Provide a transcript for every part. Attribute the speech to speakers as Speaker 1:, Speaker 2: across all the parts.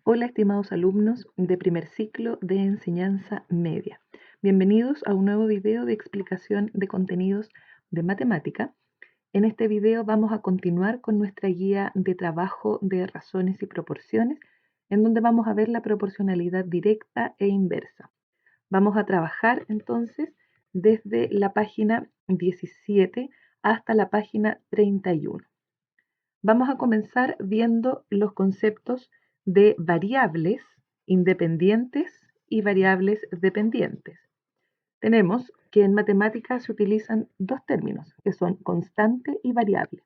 Speaker 1: Hola, estimados alumnos de primer ciclo de enseñanza media. Bienvenidos a un nuevo video de explicación de contenidos de matemática. En este video vamos a continuar con nuestra guía de trabajo de razones y proporciones, en donde vamos a ver la proporcionalidad directa e inversa. Vamos a trabajar entonces desde la página 17 hasta la página 31. Vamos a comenzar viendo los conceptos de variables independientes y variables dependientes. Tenemos que en matemáticas se utilizan dos términos, que son constante y variable.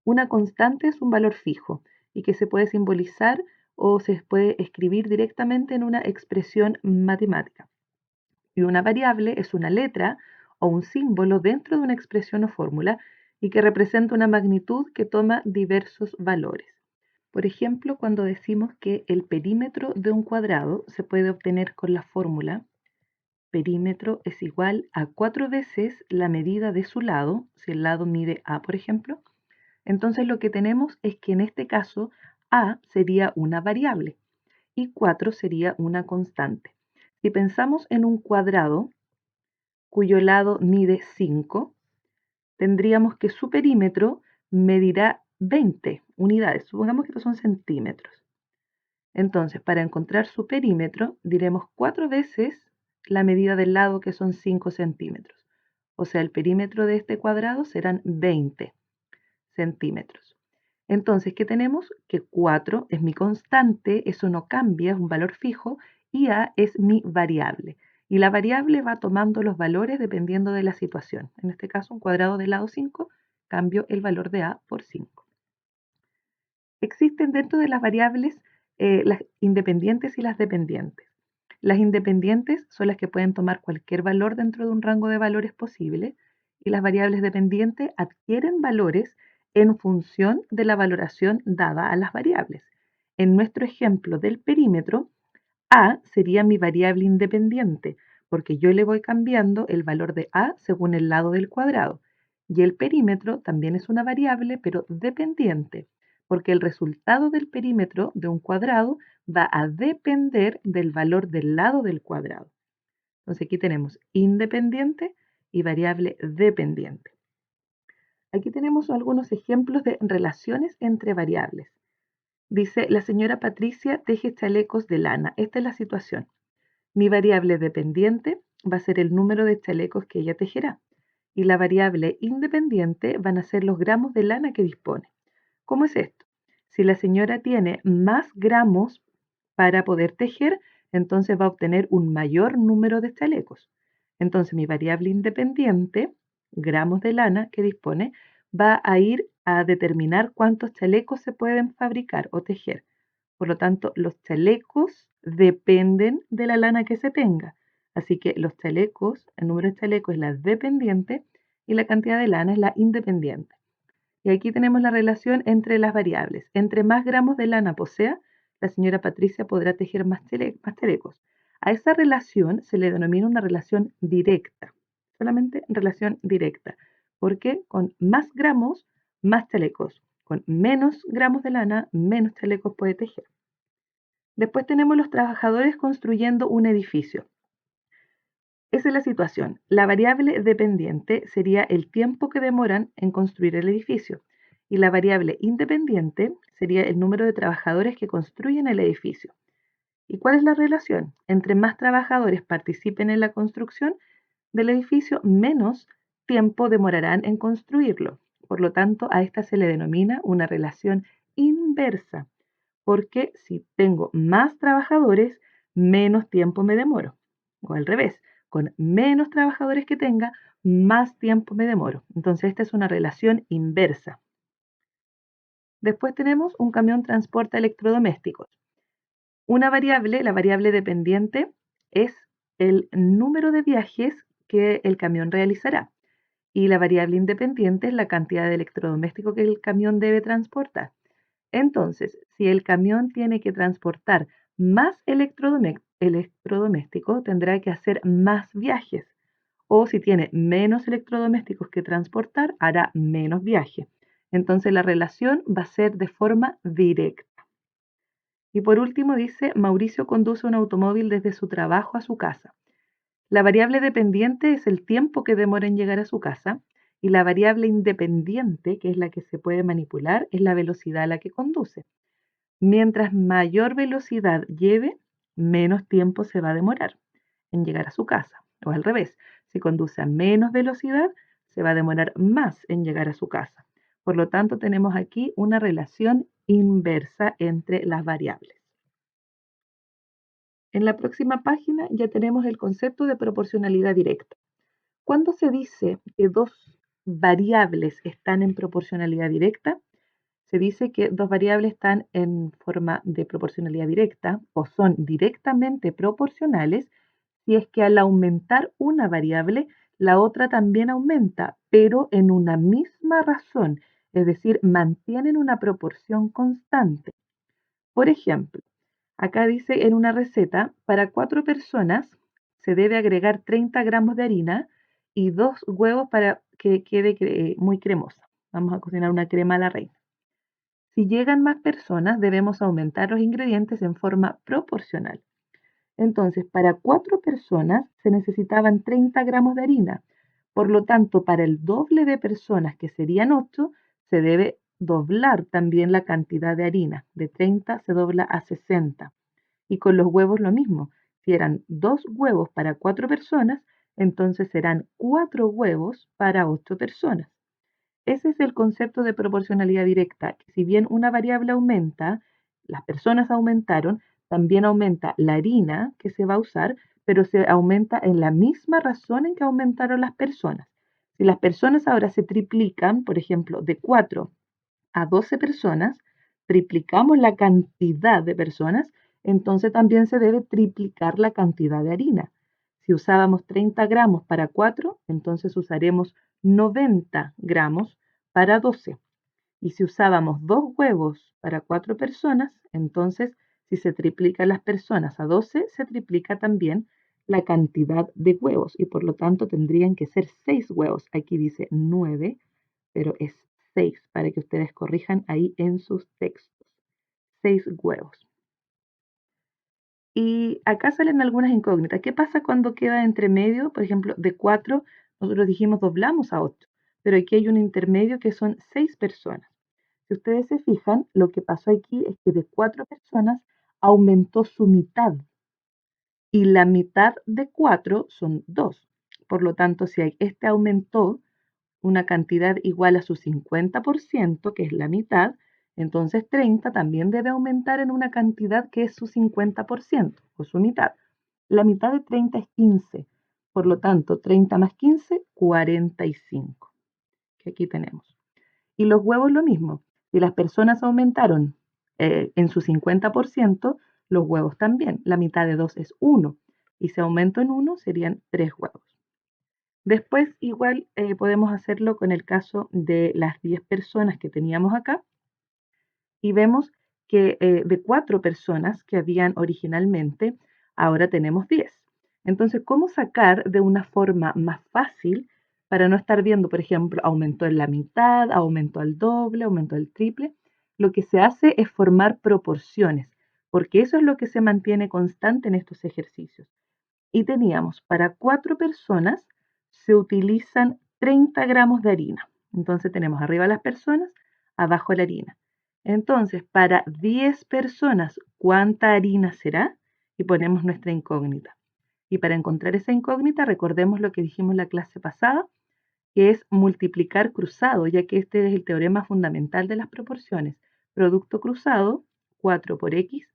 Speaker 1: Una constante es un valor fijo y que se puede simbolizar o se puede escribir directamente en una expresión matemática. Y una variable es una letra o un símbolo dentro de una expresión o fórmula y que representa una magnitud que toma diversos valores. Por ejemplo, cuando decimos que el perímetro de un cuadrado se puede obtener con la fórmula perímetro es igual a 4 veces la medida de su lado, si el lado mide A, por ejemplo, entonces lo que tenemos es que en este caso A sería una variable y 4 sería una constante. Si pensamos en un cuadrado cuyo lado mide 5, tendríamos que su perímetro medirá 20 unidades. Supongamos que estos son centímetros. Entonces, para encontrar su perímetro, diremos 4 veces la medida del lado, que son 5 centímetros. O sea, el perímetro de este cuadrado serán 20 centímetros. Entonces, ¿qué tenemos? Que 4 es mi constante, eso no cambia, es un valor fijo, y A es mi variable. Y la variable va tomando los valores dependiendo de la situación. En este caso, un cuadrado del lado 5, cambio el valor de A por 5. Existen dentro de las variables las independientes y las dependientes. Las independientes son las que pueden tomar cualquier valor dentro de un rango de valores posible y las variables dependientes adquieren valores en función de la valoración dada a las variables. En nuestro ejemplo del perímetro, A sería mi variable independiente porque yo le voy cambiando el valor de A según el lado del cuadrado. Y el perímetro también es una variable, pero dependiente, porque el resultado del perímetro de un cuadrado va a depender del valor del lado del cuadrado. Entonces aquí tenemos independiente y variable dependiente. Aquí tenemos algunos ejemplos de relaciones entre variables. Dice, la señora Patricia teje chalecos de lana. Esta es la situación. Mi variable dependiente va a ser el número de chalecos que ella tejerá y la variable independiente van a ser los gramos de lana que dispone. ¿Cómo es esto? Si la señora tiene más gramos para poder tejer, entonces va a obtener un mayor número de chalecos. Entonces mi variable independiente, gramos de lana que dispone, va a ir a determinar cuántos chalecos se pueden fabricar o tejer. Por lo tanto, los chalecos dependen de la lana que se tenga. Así que los chalecos, el número de chalecos es la dependiente y la cantidad de lana es la independiente. Y aquí tenemos la relación entre las variables. Entre más gramos de lana posea, la señora Patricia podrá tejer más chalecos. A esa relación se le denomina una relación directa, solamente relación directa, porque con más gramos, más chalecos. Con menos gramos de lana, menos chalecos puede tejer. Después tenemos los trabajadores construyendo un edificio. Esa es la situación. La variable dependiente sería el tiempo que demoran en construir el edificio y la variable independiente sería el número de trabajadores que construyen el edificio. ¿Y cuál es la relación? Entre más trabajadores participen en la construcción del edificio, menos tiempo demorarán en construirlo. Por lo tanto, a esta se le denomina una relación inversa, porque si tengo más trabajadores, menos tiempo me demoro. O al revés, con menos trabajadores que tenga, más tiempo me demoro. Entonces, esta es una relación inversa. Después tenemos un camión transporta electrodomésticos. Una variable, la variable dependiente, es el número de viajes que el camión realizará. Y la variable independiente es la cantidad de electrodomésticos que el camión debe transportar. Entonces, si el camión tiene que transportar más electrodomésticos, tendrá que hacer más viajes. O si tiene menos electrodomésticos que transportar, hará menos viajes. Entonces, la relación va a ser de forma directa. Y por último dice, Mauricio conduce un automóvil desde su trabajo a su casa. La variable dependiente es el tiempo que demora en llegar a su casa y la variable independiente, que es la que se puede manipular, es la velocidad a la que conduce. Mientras mayor velocidad lleve, menos tiempo se va a demorar en llegar a su casa. O al revés, si conduce a menos velocidad, se va a demorar más en llegar a su casa. Por lo tanto, tenemos aquí una relación inversa entre las variables. En la próxima página ya tenemos el concepto de proporcionalidad directa. Cuando se dice que dos variables están en proporcionalidad directa, se dice que dos variables están en forma de proporcionalidad directa o son directamente proporcionales si es que al aumentar una variable, la otra también aumenta, pero en una misma razón, es decir, mantienen una proporción constante. Por ejemplo, acá dice en una receta, para 4 personas se debe agregar 30 gramos de harina y 2 huevos para que quede muy cremosa. Vamos a cocinar una crema a la reina. Si llegan más personas, debemos aumentar los ingredientes en forma proporcional. Entonces, para 4 personas se necesitaban 30 gramos de harina. Por lo tanto, para el doble de personas, que serían 8, se debe doblar también la cantidad de harina. De 30 se dobla a 60. Y con los huevos lo mismo. Si eran 2 huevos para 4 personas, entonces serán 4 huevos para 8 personas. Ese es el concepto de proporcionalidad directa, que si bien una variable aumenta, las personas aumentaron, también aumenta la harina que se va a usar, pero se aumenta en la misma razón en que aumentaron las personas. Si las personas ahora se triplican, por ejemplo, de 4 a 12 personas, triplicamos la cantidad de personas, entonces también se debe triplicar la cantidad de harina. Si usábamos 30 gramos para 4, entonces usaremos 90 gramos para 12. Y si usábamos 2 huevos para 4 personas, entonces si se triplican las personas a 12, se triplica también la cantidad de huevos y por lo tanto tendrían que ser 6 huevos. Aquí dice 9, pero es 6 para que ustedes corrijan ahí en sus textos. 6 huevos. Y acá salen algunas incógnitas. ¿Qué pasa cuando queda entre medio? Por ejemplo, de 4, nosotros dijimos doblamos a 8, pero aquí hay un intermedio que son 6 personas. Si ustedes se fijan, lo que pasó aquí es que de 4 personas aumentó su mitad y la mitad de 4 son 2. Por lo tanto, si este aumentó una cantidad igual a su 50%, que es la mitad, entonces 30 también debe aumentar en una cantidad que es su 50% o su mitad. La mitad de 30 es 15, por lo tanto 30 más 15, 45, que aquí tenemos. Y los huevos lo mismo, si las personas aumentaron en su 50%, los huevos también. La mitad de 2 es 1 y si aumento en 1 serían 3 huevos. Después, igual podemos hacerlo con el caso de las 10 personas que teníamos acá y vemos que de 4 personas que habían originalmente, ahora tenemos 10. Entonces, ¿cómo sacar de una forma más fácil para no estar viendo, por ejemplo, aumentó en la mitad, aumentó al doble, aumentó al triple? Lo que se hace es formar proporciones, porque eso es lo que se mantiene constante en estos ejercicios. Y teníamos para 4 personas se utilizan 30 gramos de harina. Entonces tenemos arriba las personas, abajo la harina. Entonces, para 10 personas, ¿cuánta harina será? Y ponemos nuestra incógnita. Y para encontrar esa incógnita, recordemos lo que dijimos en la clase pasada, que es multiplicar cruzado, ya que este es el teorema fundamental de las proporciones. Producto cruzado, 4 por x,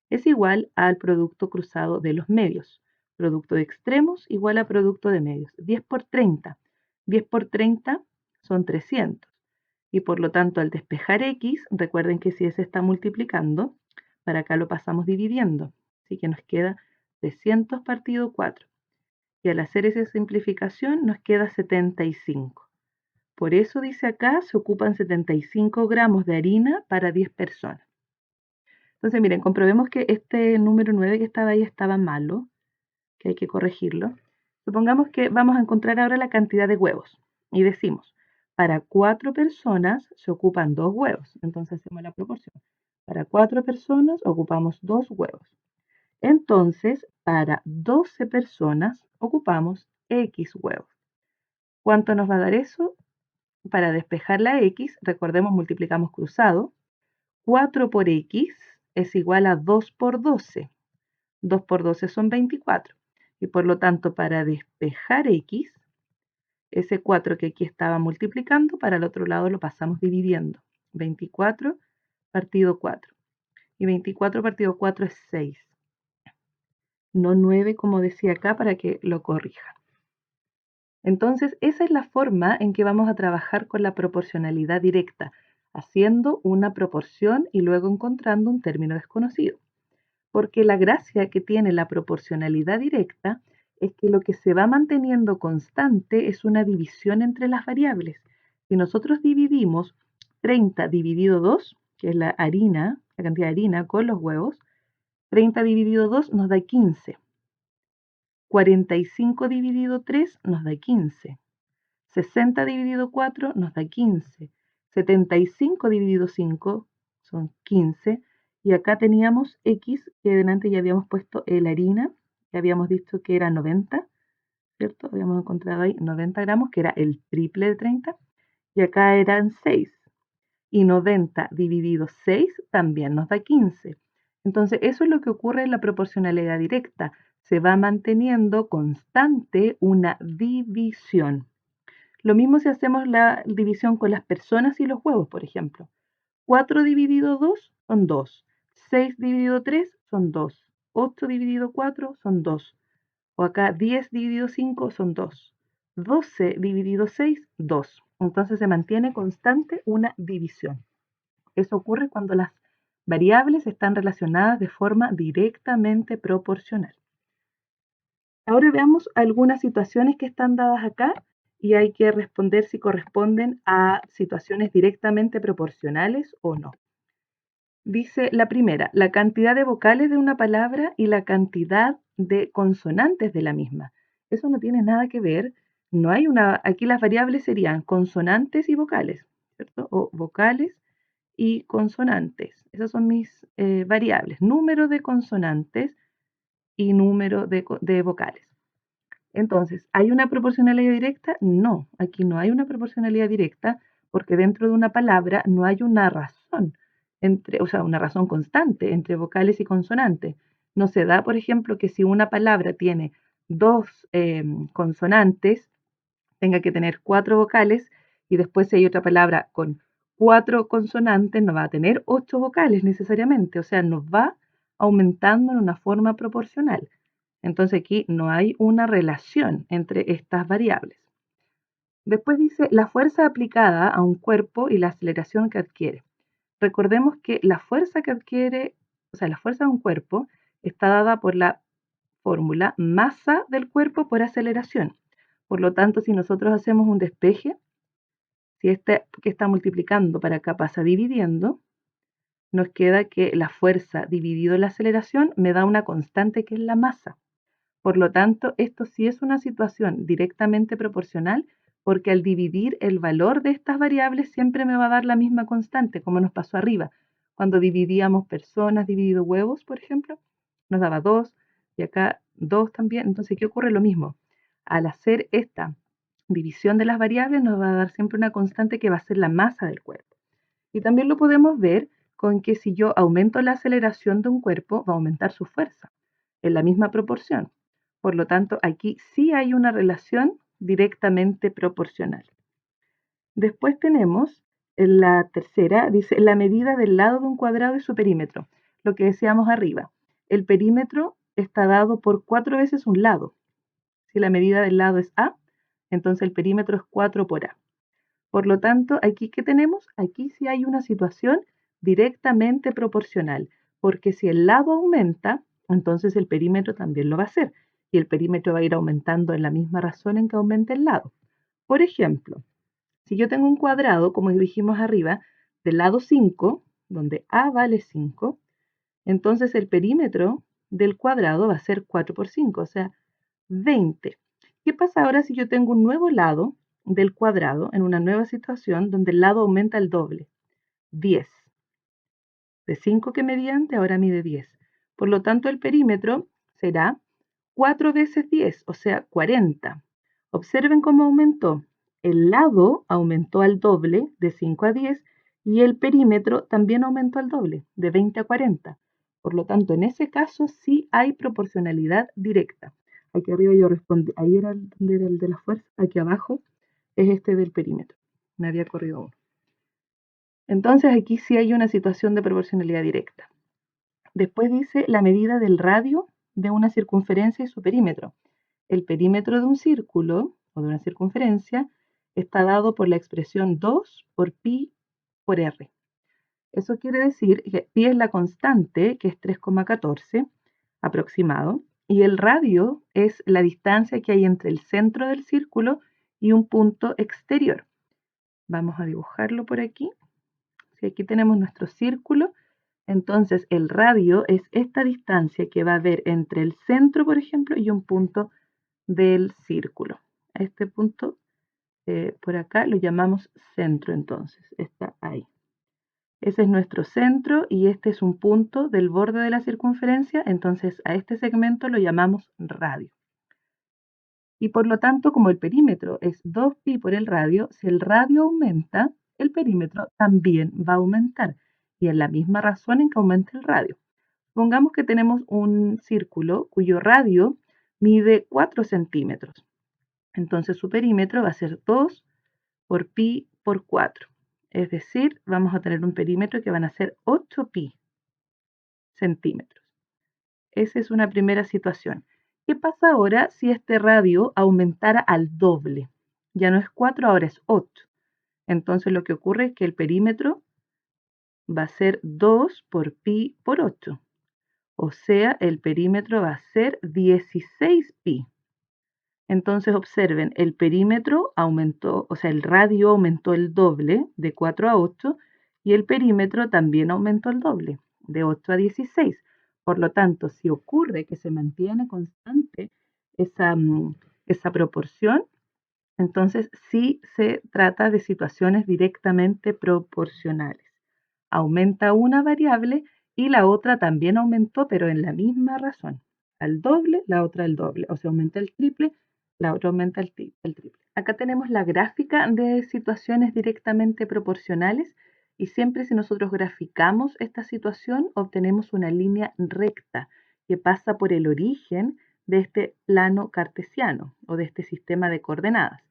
Speaker 1: es igual al producto cruzado de los medios. Producto de extremos igual a producto de medios. 10 por 30. 10 por 30 son 300. Y por lo tanto, al despejar x, recuerden que si se está multiplicando, para acá lo pasamos dividiendo. Así que nos queda 300 partido 4. Y al hacer esa simplificación nos queda 75. Por eso dice acá, se ocupan 75 gramos de harina para 10 personas. Entonces, miren, comprobemos que este número 9 que estaba ahí estaba malo, que hay que corregirlo. Supongamos que vamos a encontrar ahora la cantidad de huevos. Y decimos, para 4 personas se ocupan 2 huevos. Entonces hacemos la proporción. Para 4 4 personas ocupamos 2 huevos. Entonces, para 12 personas ocupamos X huevos. ¿Cuánto nos va a dar eso? Para despejar la X, recordemos, multiplicamos cruzado. 4 por X es igual a 2 por 12. 2 por 12 son 24. Y por lo tanto, para despejar X, ese 4 que aquí estaba multiplicando, para el otro lado lo pasamos dividiendo. 24 partido 4. Y 24 partido 4 es 6. No 9 como decía acá para que lo corrija. Entonces, esa es la forma en que vamos a trabajar con la proporcionalidad directa, haciendo una proporción y luego encontrando un término desconocido. Porque la gracia que tiene la proporcionalidad directa es que lo que se va manteniendo constante es una división entre las variables. Si nosotros dividimos 30 dividido 2, que es la harina, la cantidad de harina con los huevos, 30 dividido 2 nos da 15. 45 dividido 3 nos da 15. 60 dividido 4 nos da 15. 75 dividido 5 son 15. Y acá teníamos X, que delante ya habíamos puesto la harina, que habíamos dicho que era 90, ¿cierto? Habíamos encontrado ahí 90 gramos, que era el triple de 30. Y acá eran 6. Y 90 dividido 6 también nos da 15. Entonces, eso es lo que ocurre en la proporcionalidad directa. Se va manteniendo constante una división. Lo mismo si hacemos la división con las personas y los huevos, por ejemplo. 4 dividido 2 son 2. 6 dividido 3 son 2. 8 dividido 4 son 2. O acá 10 dividido 5 son 2. 12 dividido 6, 2. Entonces se mantiene constante una división. Eso ocurre cuando las variables están relacionadas de forma directamente proporcional. Ahora veamos algunas situaciones que están dadas acá y hay que responder si corresponden a situaciones directamente proporcionales o no. Dice la primera, la cantidad de vocales de una palabra y la cantidad de consonantes de la misma. Eso no tiene nada que ver. No hay una, aquí las variables serían consonantes y vocales, ¿cierto? O vocales y consonantes. Esas son mis variables. Número de consonantes y número de vocales. Entonces, ¿hay una proporcionalidad directa? No, aquí no hay una proporcionalidad directa porque dentro de una palabra no hay una razón entre, o sea, una razón constante entre vocales y consonantes. No se da, por ejemplo, que si una palabra tiene dos consonantes, tenga que tener 4 vocales y después si hay otra palabra con 4 consonantes, no va a tener 8 vocales necesariamente, o sea, nos va aumentando en una forma proporcional. Entonces aquí no hay una relación entre estas variables. Después dice la fuerza aplicada a un cuerpo y la aceleración que adquiere. Recordemos que la fuerza que adquiere, o sea, la fuerza de un cuerpo está dada por la fórmula masa del cuerpo por aceleración. Por lo tanto, si nosotros hacemos un despeje, si este que está multiplicando para acá pasa dividiendo, nos queda que la fuerza dividido la aceleración me da una constante que es la masa. Por lo tanto, esto sí es una situación directamente proporcional porque al dividir el valor de estas variables siempre me va a dar la misma constante, como nos pasó arriba. Cuando dividíamos personas dividido huevos, por ejemplo, nos daba 2 y acá 2 también. Entonces, ¿qué ocurre? Lo mismo. Al hacer esta división de las variables nos va a dar siempre una constante que va a ser la masa del cuerpo. Y también lo podemos ver con que si yo aumento la aceleración de un cuerpo, va a aumentar su fuerza en la misma proporción. Por lo tanto, aquí sí hay una relación directamente proporcional. Después tenemos la tercera, dice la medida del lado de un cuadrado y su perímetro. Lo que decíamos arriba. El perímetro está dado por 4 veces un lado. Si la medida del lado es A, entonces el perímetro es 4 por A. Por lo tanto, aquí ¿qué tenemos? Aquí sí hay una situación directamente proporcional, porque si el lado aumenta, entonces el perímetro también lo va a hacer, y el perímetro va a ir aumentando en la misma razón en que aumente el lado. Por ejemplo, si yo tengo un cuadrado, como dijimos arriba, del lado 5, donde A vale 5, entonces el perímetro del cuadrado va a ser 4 por 5, o sea, 20. ¿Qué pasa ahora si yo tengo un nuevo lado del cuadrado en una nueva situación donde el lado aumenta el doble? 10. De 5 que medía antes, ahora mide 10. Por lo tanto, el perímetro será 4 veces 10, o sea, 40. Observen cómo aumentó. El lado aumentó al doble, de 5 a 10, y el perímetro también aumentó al doble, de 20 a 40. Por lo tanto, en ese caso sí hay proporcionalidad directa. Aquí arriba yo respondí, ahí era donde era el de la fuerza, aquí abajo es este del perímetro. Me había corrido uno. Entonces aquí sí hay una situación de proporcionalidad directa. Después dice la medida del radio de una circunferencia y su perímetro. El perímetro de un círculo o de una circunferencia está dado por la expresión 2 por pi por r. Eso quiere decir que pi es la constante, que es 3,14 aproximado, y el radio es la distancia que hay entre el centro del círculo y un punto exterior. Vamos a dibujarlo por aquí. Si aquí tenemos nuestro círculo, entonces el radio es esta distancia que va a haber entre el centro, por ejemplo, y un punto del círculo. A este punto, por acá, lo llamamos centro, entonces, está ahí. Ese es nuestro centro y este es un punto del borde de la circunferencia, entonces a este segmento lo llamamos radio. Y por lo tanto, como el perímetro es 2pi por el radio, si el radio aumenta, el perímetro también va a aumentar. Y en la misma razón en que aumenta el radio. Supongamos que tenemos un círculo cuyo radio mide 4 centímetros. Entonces su perímetro va a ser 2 por pi por 4. Es decir, vamos a tener un perímetro que van a ser 8 pi centímetros. Esa es una primera situación. ¿Qué pasa ahora si este radio aumentara al doble? Ya no es 4, ahora es 8. Entonces lo que ocurre es que el perímetro va a ser 2 por pi por 8. O sea, el perímetro va a ser 16 pi. Entonces observen, el perímetro aumentó, o sea, el radio aumentó el doble, de 4 a 8, y el perímetro también aumentó el doble, de 8 a 16. Por lo tanto, si ocurre que se mantiene constante esa proporción, entonces sí se trata de situaciones directamente proporcionales. Aumenta una variable y la otra también aumentó, pero en la misma razón. Al doble, la otra al doble. O sea, aumenta el triple, la otra aumenta el triple. Acá tenemos la gráfica de situaciones directamente proporcionales y siempre si nosotros graficamos esta situación obtenemos una línea recta que pasa por el origen de este plano cartesiano o de este sistema de coordenadas.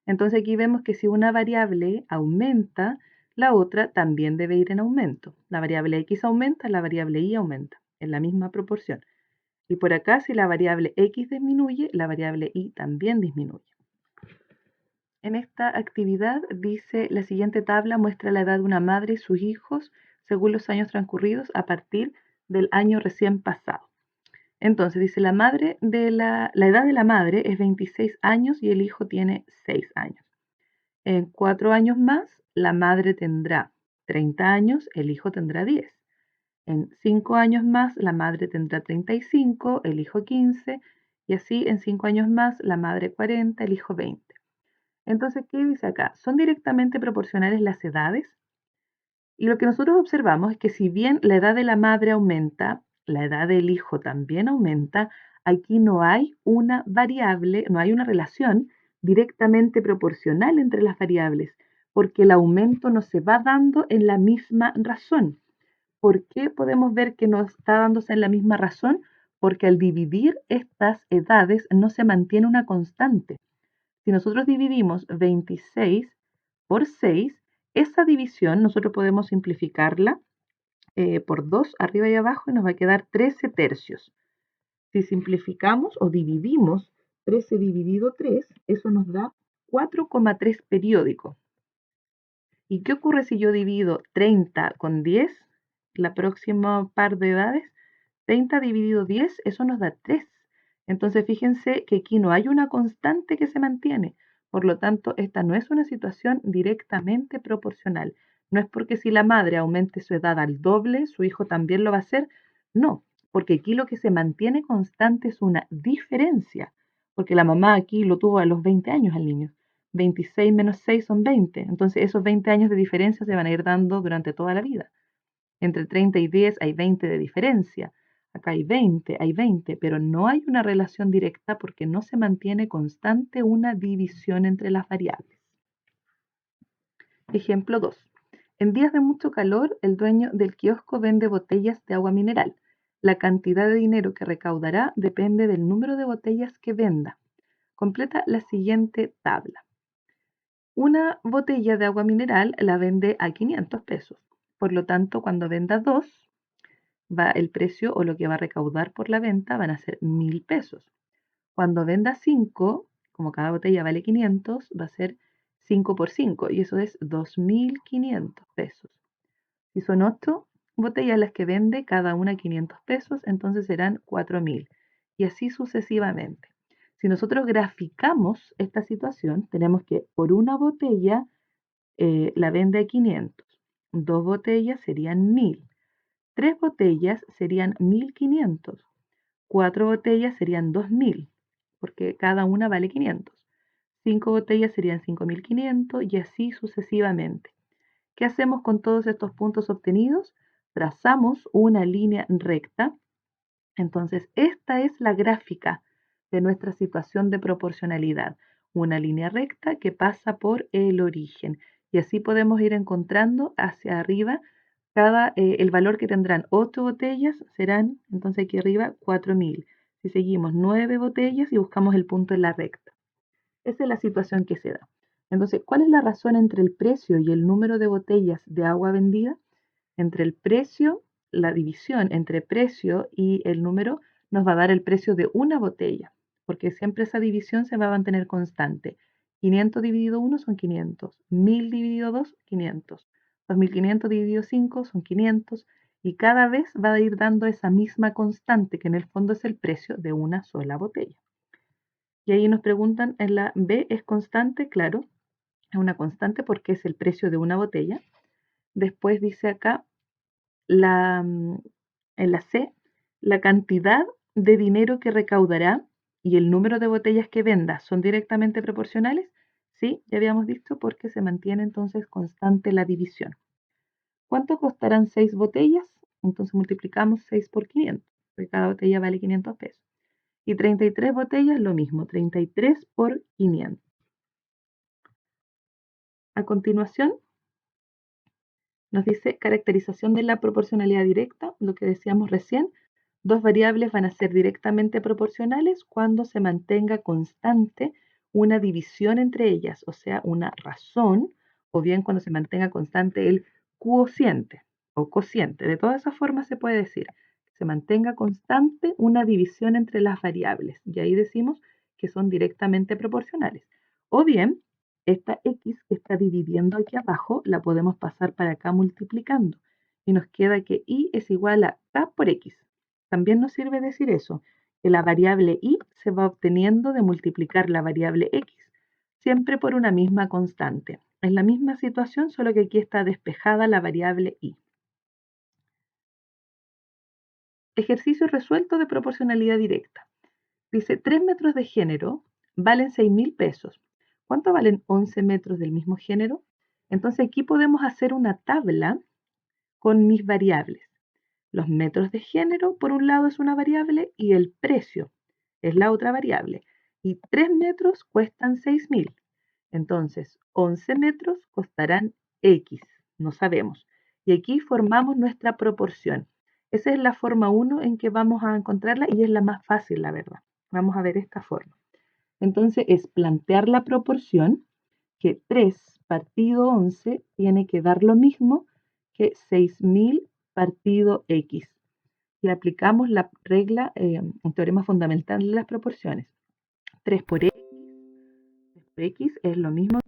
Speaker 1: Entonces aquí vemos que si una variable aumenta, la otra también debe ir en aumento. La variable x aumenta, la variable y aumenta en la misma proporción. Y por acá, si la variable x disminuye, la variable y también disminuye. En esta actividad dice, la siguiente tabla muestra la edad de una madre y sus hijos según los años transcurridos a partir del año recién pasado. Entonces dice, la edad de la madre es 26 años y el hijo tiene 6 años. En 4 años más, la madre tendrá 30 años, el hijo tendrá 10. En 5 años más, la madre tendrá 35, el hijo 15, y así en 5 años más, la madre 40, el hijo 20. Entonces, ¿qué dice acá? ¿Son directamente proporcionales las edades? Y lo que nosotros observamos es que si bien la edad de la madre aumenta, la edad del hijo también aumenta, aquí no hay una variable, no hay una relación directamente proporcional entre las variables, porque el aumento no se va dando en la misma razón. ¿Por qué podemos ver que no está dándose en la misma razón? Porque al dividir estas edades no se mantiene una constante. Si nosotros dividimos 26 por 6, esa división nosotros podemos simplificarla por 2 arriba y abajo y nos va a quedar 13 tercios. Si simplificamos o dividimos 13 dividido 3, eso nos da 4,3 periódico. ¿Y qué ocurre si yo divido 30 con 10? La próxima par de edades, 30 dividido 10, eso nos da 3. Entonces fíjense que aquí no hay una constante que se mantiene. Por lo tanto, esta no es una situación directamente proporcional. No es porque si la madre aumente su edad al doble, su hijo también lo va a hacer. No, porque aquí lo que se mantiene constante es una diferencia. Porque la mamá aquí lo tuvo a los 20 años al niño. 26 menos 6 son 20. Entonces esos 20 años de diferencia se van a ir dando durante toda la vida. Entre 30 y 10 hay 20 de diferencia. Acá hay 20, pero no hay una relación directa porque no se mantiene constante una división entre las variables. Ejemplo 2. En días de mucho calor, el dueño del kiosco vende botellas de agua mineral. La cantidad de dinero que recaudará depende del número de botellas que venda. Completa la siguiente tabla. Una botella de agua mineral la vende a 500 pesos. Por lo tanto, cuando venda dos, el precio o lo que va a recaudar por la venta van a ser 1000 pesos. Cuando venda 5, como cada botella vale 500, va a ser 5 por 5 y eso es 2500 pesos. Si son 8 botellas las que vende, cada una 500 pesos, entonces serán 4000 y así sucesivamente. Si nosotros graficamos esta situación, tenemos que por una botella la vende a 500, dos botellas serían 1000, tres botellas serían 1500, cuatro botellas serían 2000, porque cada una vale 500. Cinco botellas serían 5500 y así sucesivamente. ¿Qué hacemos con todos estos puntos obtenidos? Trazamos una línea recta. Entonces, esta es la gráfica de nuestra situación de proporcionalidad. Una línea recta que pasa por el origen. Y así podemos ir encontrando hacia arriba el valor que tendrán 8 botellas serán, entonces aquí arriba, 4000. Si seguimos 9 botellas y buscamos el punto en la recta. Esa es la situación que se da. Entonces, ¿cuál es la razón entre el precio y el número de botellas de agua vendida? Entre el precio, la división entre precio y el número nos va a dar el precio de una botella, porque siempre esa división se va a mantener constante. 500 dividido 1 son 500, 1000 dividido 2, 500, 2500 dividido 5 son 500, y cada vez va a ir dando esa misma constante, que en el fondo es el precio de una sola botella. Y ahí nos preguntan, en la B, ¿es constante? Claro, es una constante porque es el precio de una botella. Después dice acá, en la C, la cantidad de dinero que recaudará y el número de botellas que venda son directamente proporcionales. Sí, ya habíamos visto porque se mantiene entonces constante la división. ¿Cuánto costarán 6 botellas? Entonces multiplicamos 6 por 500, porque cada botella vale 500 pesos. Y 33 botellas, lo mismo, 33 por 500. A continuación, nos dice caracterización de la proporcionalidad directa, lo que decíamos recién. Dos variables van a ser directamente proporcionales cuando se mantenga constante una división entre ellas, o sea, una razón, o bien cuando se mantenga constante el cociente o cociente. De todas esas formas se puede decir que se mantenga constante una división entre las variables, y ahí decimos que son directamente proporcionales. O bien, esta x que está dividiendo aquí abajo la podemos pasar para acá multiplicando y nos queda que y es igual a k por x. También nos sirve decir eso, que la variable y se va obteniendo de multiplicar la variable x, siempre por una misma constante. Es la misma situación, solo que aquí está despejada la variable y. Ejercicio resuelto de proporcionalidad directa. Dice, 3 metros de género valen 6.000 pesos. ¿Cuánto valen 11 metros del mismo género? Entonces aquí podemos hacer una tabla con mis variables. Los metros de género, por un lado, es una variable y el precio es la otra variable. Y 3 metros cuestan 6.000. Entonces, 11 metros costarán X, no sabemos. Y aquí formamos nuestra proporción. Esa es la forma 1 en que vamos a encontrarla y es la más fácil, la verdad. Vamos a ver esta forma. Entonces, es plantear la proporción que 3 partido 11 tiene que dar lo mismo que 6.000 partido X. Y aplicamos la regla, un teorema fundamental de las proporciones. 3 por X es lo mismo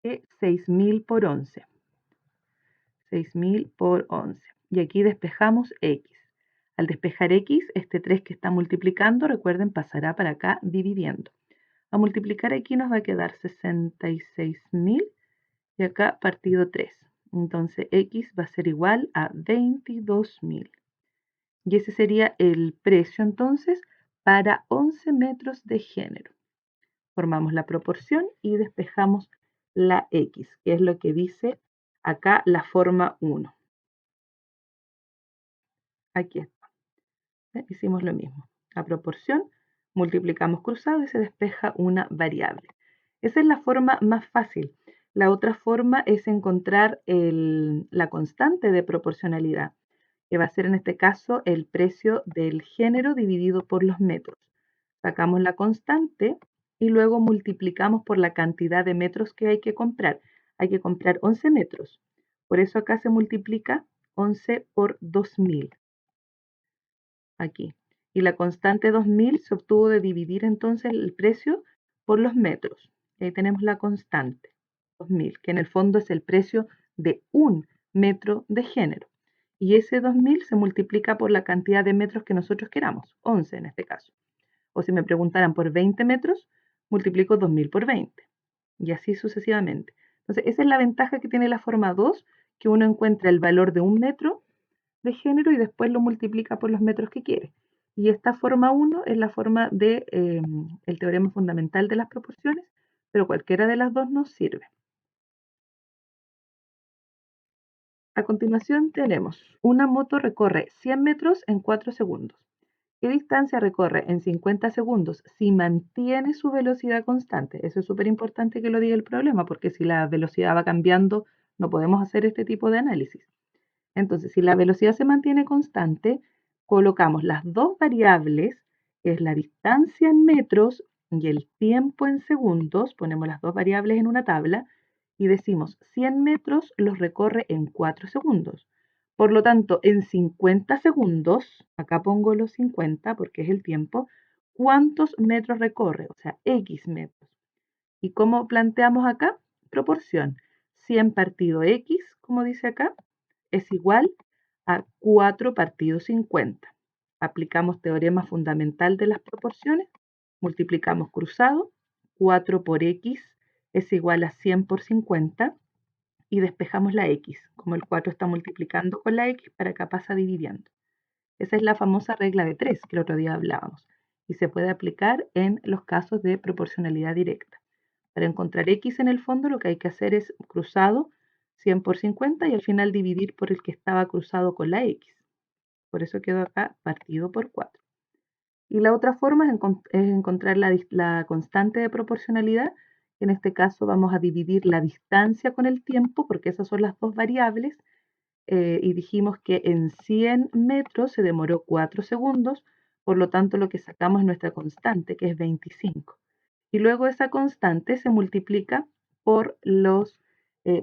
Speaker 1: que 6.000 por 11. 6.000 por 11. Y aquí despejamos X. Al despejar X, este 3 que está multiplicando, recuerden, pasará para acá dividiendo. A multiplicar aquí nos va a quedar 66.000 y acá partido 3. Entonces X va a ser igual a 22.000. Y ese sería el precio entonces para 11 metros de género. Formamos la proporción y despejamos la X, que es lo que dice acá la forma 1. Aquí está. Hicimos lo mismo. La proporción, multiplicamos cruzado y se despeja una variable. Esa es la forma más fácil. La otra forma es encontrar la constante de proporcionalidad, que va a ser en este caso el precio del género dividido por los metros. Sacamos la constante y luego multiplicamos por la cantidad de metros que hay que comprar. Hay que comprar 11 metros. Por eso acá se multiplica 11 por 2000. Aquí. Y la constante 2000 se obtuvo de dividir entonces el precio por los metros. Y ahí tenemos la constante 2000, que en el fondo es el precio de un metro de género. Y ese 2000 se multiplica por la cantidad de metros que nosotros queramos, 11 en este caso. O si me preguntaran por 20 metros, multiplico 2000 por 20. Y así sucesivamente. Entonces, esa es la ventaja que tiene la forma 2, que uno encuentra el valor de un metro de género y después lo multiplica por los metros que quiere. Y esta forma 1 es la forma de el teorema fundamental de las proporciones, pero cualquiera de las dos nos sirve. A continuación tenemos una moto recorre 100 metros en 4 segundos. ¿Qué distancia recorre en 50 segundos si mantiene su velocidad constante? Eso es súper importante que lo diga el problema, porque si la velocidad va cambiando, no podemos hacer este tipo de análisis. Entonces, si la velocidad se mantiene constante, colocamos las dos variables, que es la distancia en metros y el tiempo en segundos, ponemos las dos variables en una tabla y decimos 100 metros los recorre en 4 segundos. Por lo tanto, en 50 segundos, acá pongo los 50 porque es el tiempo, ¿cuántos metros recorre? O sea, X metros. ¿Y cómo planteamos acá? Proporción. 100 partido X, como dice acá, es igual a 4 partido 50. Aplicamos teorema fundamental de las proporciones, multiplicamos cruzado, 4 por X es igual a 100 por 50 y despejamos la X. Como el 4 está multiplicando con la X, para acá pasa dividiendo. Esa es la famosa regla de 3 que el otro día hablábamos y se puede aplicar en los casos de proporcionalidad directa. Para encontrar X en el fondo lo que hay que hacer es cruzado 100 por 50 y al final dividir por el que estaba cruzado con la X. Por eso quedó acá partido por 4. Y la otra forma es encontrar la constante de proporcionalidad. En este caso vamos a dividir la distancia con el tiempo porque esas son las dos variables y dijimos que en 100 metros se demoró 4 segundos, por lo tanto lo que sacamos es nuestra constante, que es 25. Y luego esa constante se multiplica por,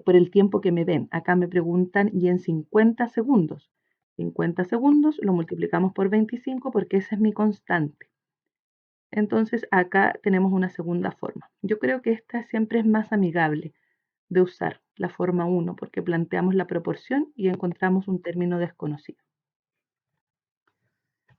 Speaker 1: por el tiempo que me den. Acá me preguntan, y en 50 segundos. 50 segundos lo multiplicamos por 25 porque esa es mi constante. Entonces acá tenemos una segunda forma. Yo creo que esta siempre es más amigable de usar la forma 1 porque planteamos la proporción y encontramos un término desconocido.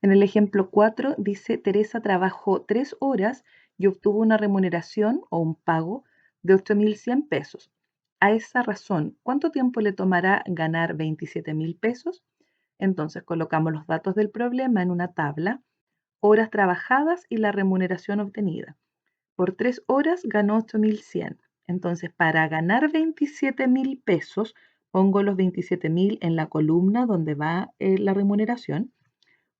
Speaker 1: En el ejemplo 4 dice, Teresa trabajó 3 horas y obtuvo una remuneración o un pago de 8.100 pesos. A esa razón, ¿cuánto tiempo le tomará ganar 27.000 pesos? Entonces colocamos los datos del problema en una tabla, horas trabajadas y la remuneración obtenida. Por 3 horas ganó 8.100. Entonces, para ganar 27.000 pesos, pongo los 27.000 en la columna donde va la remuneración.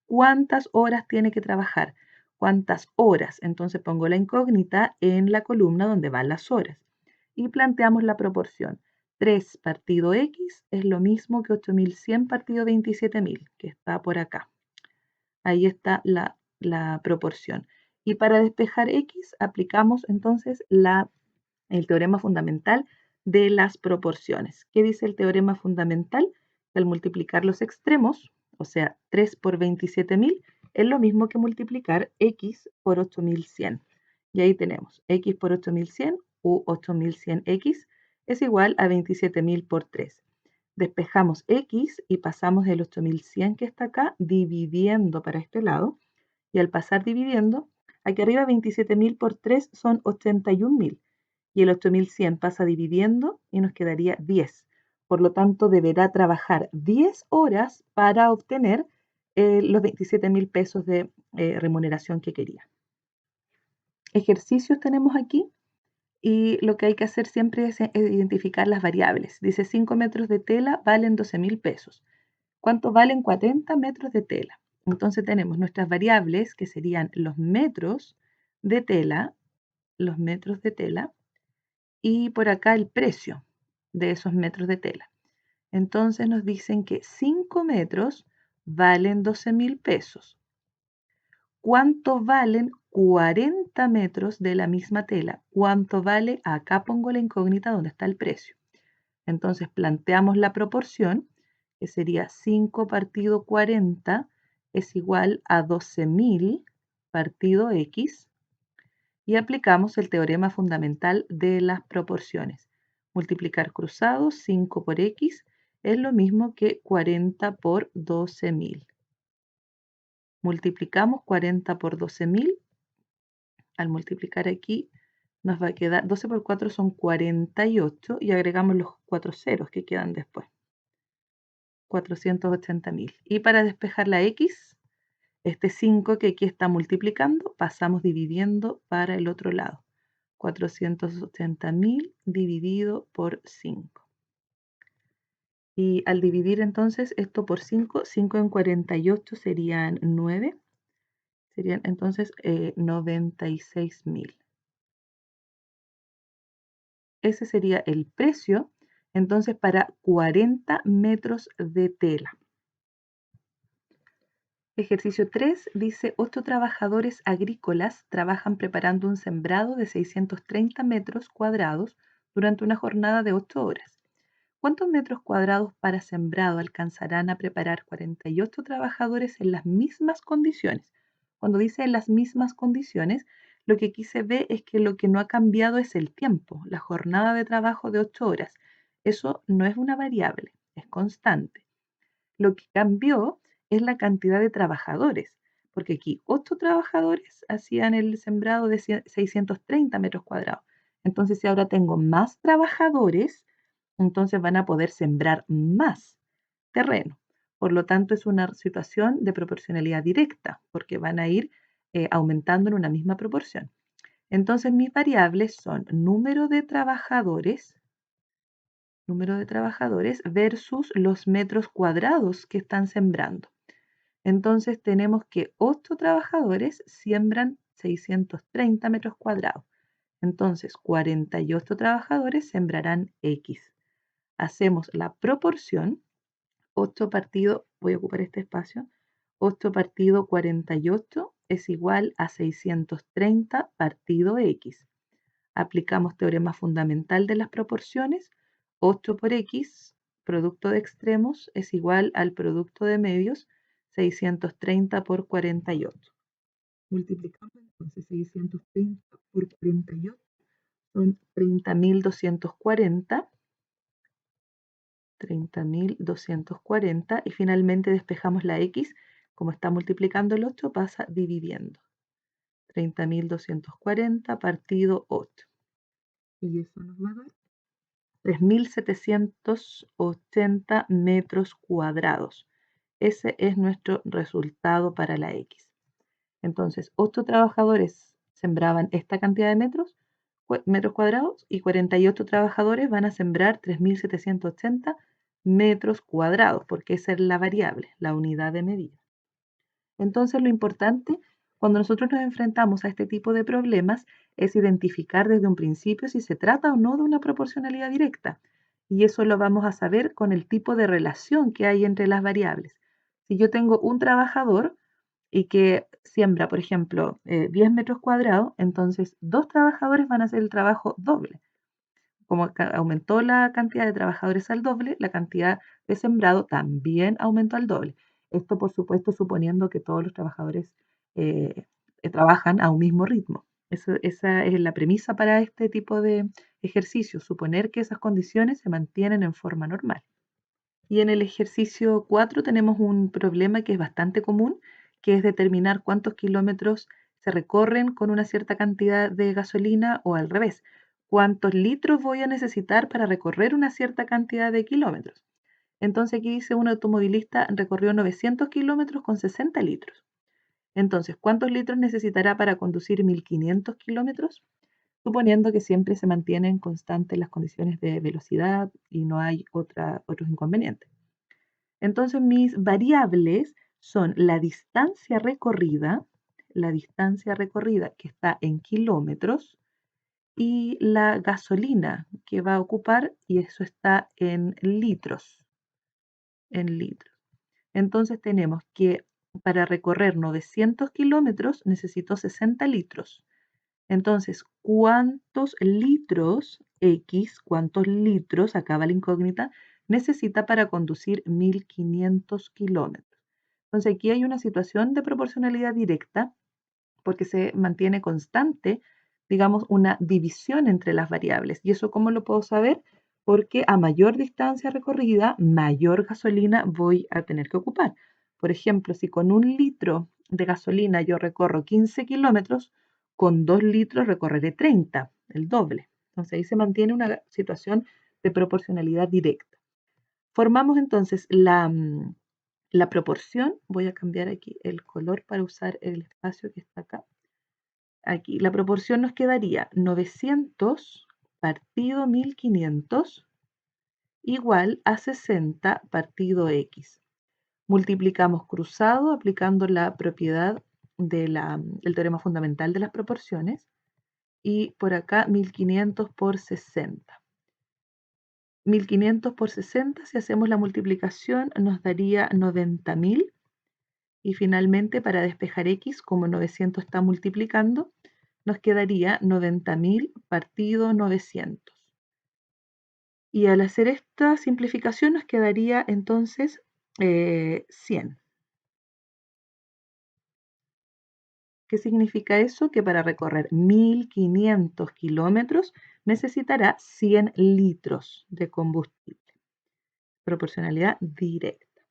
Speaker 1: ¿Cuántas horas tiene que trabajar? ¿Cuántas horas? Entonces pongo la incógnita en la columna donde van las horas. Y planteamos la proporción. 3 partido X es lo mismo que 8.100 partido 27.000, que está por acá. Ahí está la proporción. Y para despejar X aplicamos entonces el teorema fundamental de las proporciones. ¿Qué dice el teorema fundamental? Que al multiplicar los extremos, o sea, 3 por 27.000, es lo mismo que multiplicar X por 8.100. Y ahí tenemos X por 8.100 u 8.100X es igual a 27.000 por 3. Despejamos X y pasamos el 8.100 que está acá dividiendo para este lado. Y al pasar dividiendo, aquí arriba 27.000 por 3 son 81.000. Y el 8.100 pasa dividiendo y nos quedaría 10. Por lo tanto, deberá trabajar 10 horas para obtener los 27.000 pesos de remuneración que quería. Ejercicios tenemos aquí. Y lo que hay que hacer siempre es identificar las variables. Dice 5 metros de tela valen 12.000 pesos. ¿Cuánto valen 40 metros de tela? Entonces tenemos nuestras variables que serían los metros de tela, y por acá el precio de esos metros de tela. Entonces nos dicen que 5 metros valen 12.000 pesos. ¿Cuánto valen 40 metros de la misma tela? ¿Cuánto vale? Acá pongo la incógnita donde está el precio. Entonces planteamos la proporción, que sería 5 partido 40 es igual a 12.000 partido X, y aplicamos el teorema fundamental de las proporciones. Multiplicar cruzados, 5 por X, es lo mismo que 40 por 12.000. Multiplicamos 40 por 12.000. Al multiplicar aquí nos va a quedar 12 por 4 son 48 y agregamos los 4 ceros que quedan después. 480.000. Y para despejar la X, este 5 que aquí está multiplicando, pasamos dividiendo para el otro lado. 480.000 dividido por 5. Y al dividir entonces esto por 5, 5 en 48 serían 9. Serían entonces 96.000. Ese sería el precio entonces para 40 metros de tela. Ejercicio 3 dice, 8 trabajadores agrícolas trabajan preparando un sembrado de 630 metros cuadrados durante una jornada de 8 horas. ¿Cuántos metros cuadrados para sembrado alcanzarán a preparar 48 trabajadores en las mismas condiciones? Cuando dice en las mismas condiciones, lo que aquí se ve es que lo que no ha cambiado es el tiempo, la jornada de trabajo de 8 horas. Eso no es una variable, es constante. Lo que cambió es la cantidad de trabajadores, porque aquí 8 trabajadores hacían el sembrado de 630 metros cuadrados. Entonces, si ahora tengo más trabajadores, entonces van a poder sembrar más terreno. Por lo tanto, es una situación de proporcionalidad directa, porque van a ir aumentando en una misma proporción. Entonces, mis variables son número de trabajadores versus los metros cuadrados que están sembrando. Entonces, tenemos que 8 trabajadores siembran 630 metros cuadrados. Entonces, 48 trabajadores sembrarán X. Hacemos la proporción, 8 partido, voy a ocupar este espacio, 8 partido 48 es igual a 630 partido X. Aplicamos teorema fundamental de las proporciones, 8 por X, producto de extremos, es igual al producto de medios, 630 por 48. Multiplicamos entonces 630 por 48, son 30.240. 30.240 y finalmente despejamos la X, como está multiplicando el 8 pasa dividiendo. 30.240 partido 8. Y eso nos va a dar 3.780 metros cuadrados. Ese es nuestro resultado para la X. Entonces, 8 trabajadores sembraban esta cantidad de metros cuadrados y 48 trabajadores van a sembrar 3.780 metros cuadrados, porque esa es la variable, la unidad de medida. Entonces, lo importante cuando nosotros nos enfrentamos a este tipo de problemas es identificar desde un principio si se trata o no de una proporcionalidad directa. Y eso lo vamos a saber con el tipo de relación que hay entre las variables. Si yo tengo un trabajador y que siembra, por ejemplo, 10 metros cuadrados, entonces 2 trabajadores van a hacer el trabajo doble. Como aumentó la cantidad de trabajadores al doble, la cantidad de sembrado también aumentó al doble. Esto, por supuesto, suponiendo que todos los trabajadores trabajan a un mismo ritmo. Esa es la premisa para este tipo de ejercicios, suponer que esas condiciones se mantienen en forma normal. Y en el ejercicio 4 tenemos un problema que es bastante común, que es determinar cuántos kilómetros se recorren con una cierta cantidad de gasolina o al revés, cuántos litros voy a necesitar para recorrer una cierta cantidad de kilómetros. Entonces aquí dice un automovilista recorrió 900 kilómetros con 60 litros. Entonces, ¿cuántos litros necesitará para conducir 1.500 kilómetros? Suponiendo que siempre se mantienen constantes las condiciones de velocidad y no hay otros inconvenientes. Entonces mis variables son la distancia recorrida que está en kilómetros, y la gasolina que va a ocupar, y eso está en litros, Entonces tenemos que para recorrer 900 kilómetros necesito 60 litros. Entonces, cuántos litros, acaba la incógnita, necesita para conducir 1500 kilómetros? Entonces, aquí hay una situación de proporcionalidad directa porque se mantiene constante, digamos, una división entre las variables. ¿Y eso cómo lo puedo saber? Porque a mayor distancia recorrida, mayor gasolina voy a tener que ocupar. Por ejemplo, si con 1 litro de gasolina yo recorro 15 kilómetros, con 2 litros recorreré 30, el doble. Entonces ahí se mantiene una situación de proporcionalidad directa. Formamos entonces la proporción. Voy a cambiar aquí el color para usar el espacio que está acá. Aquí la proporción nos quedaría 900 partido 1500 igual a 60 partido x. Multiplicamos cruzado aplicando la propiedad del teorema fundamental de las proporciones, y por acá 1500 por 60. 1500 por 60, si hacemos la multiplicación, nos daría 90.000. Y finalmente, para despejar x, como 900 está multiplicando, nos quedaría 90.000 partido 900. Y al hacer esta simplificación nos quedaría entonces 100. ¿Qué significa eso? Que para recorrer 1500 kilómetros necesitará 100 litros de combustible. Proporcionalidad directa.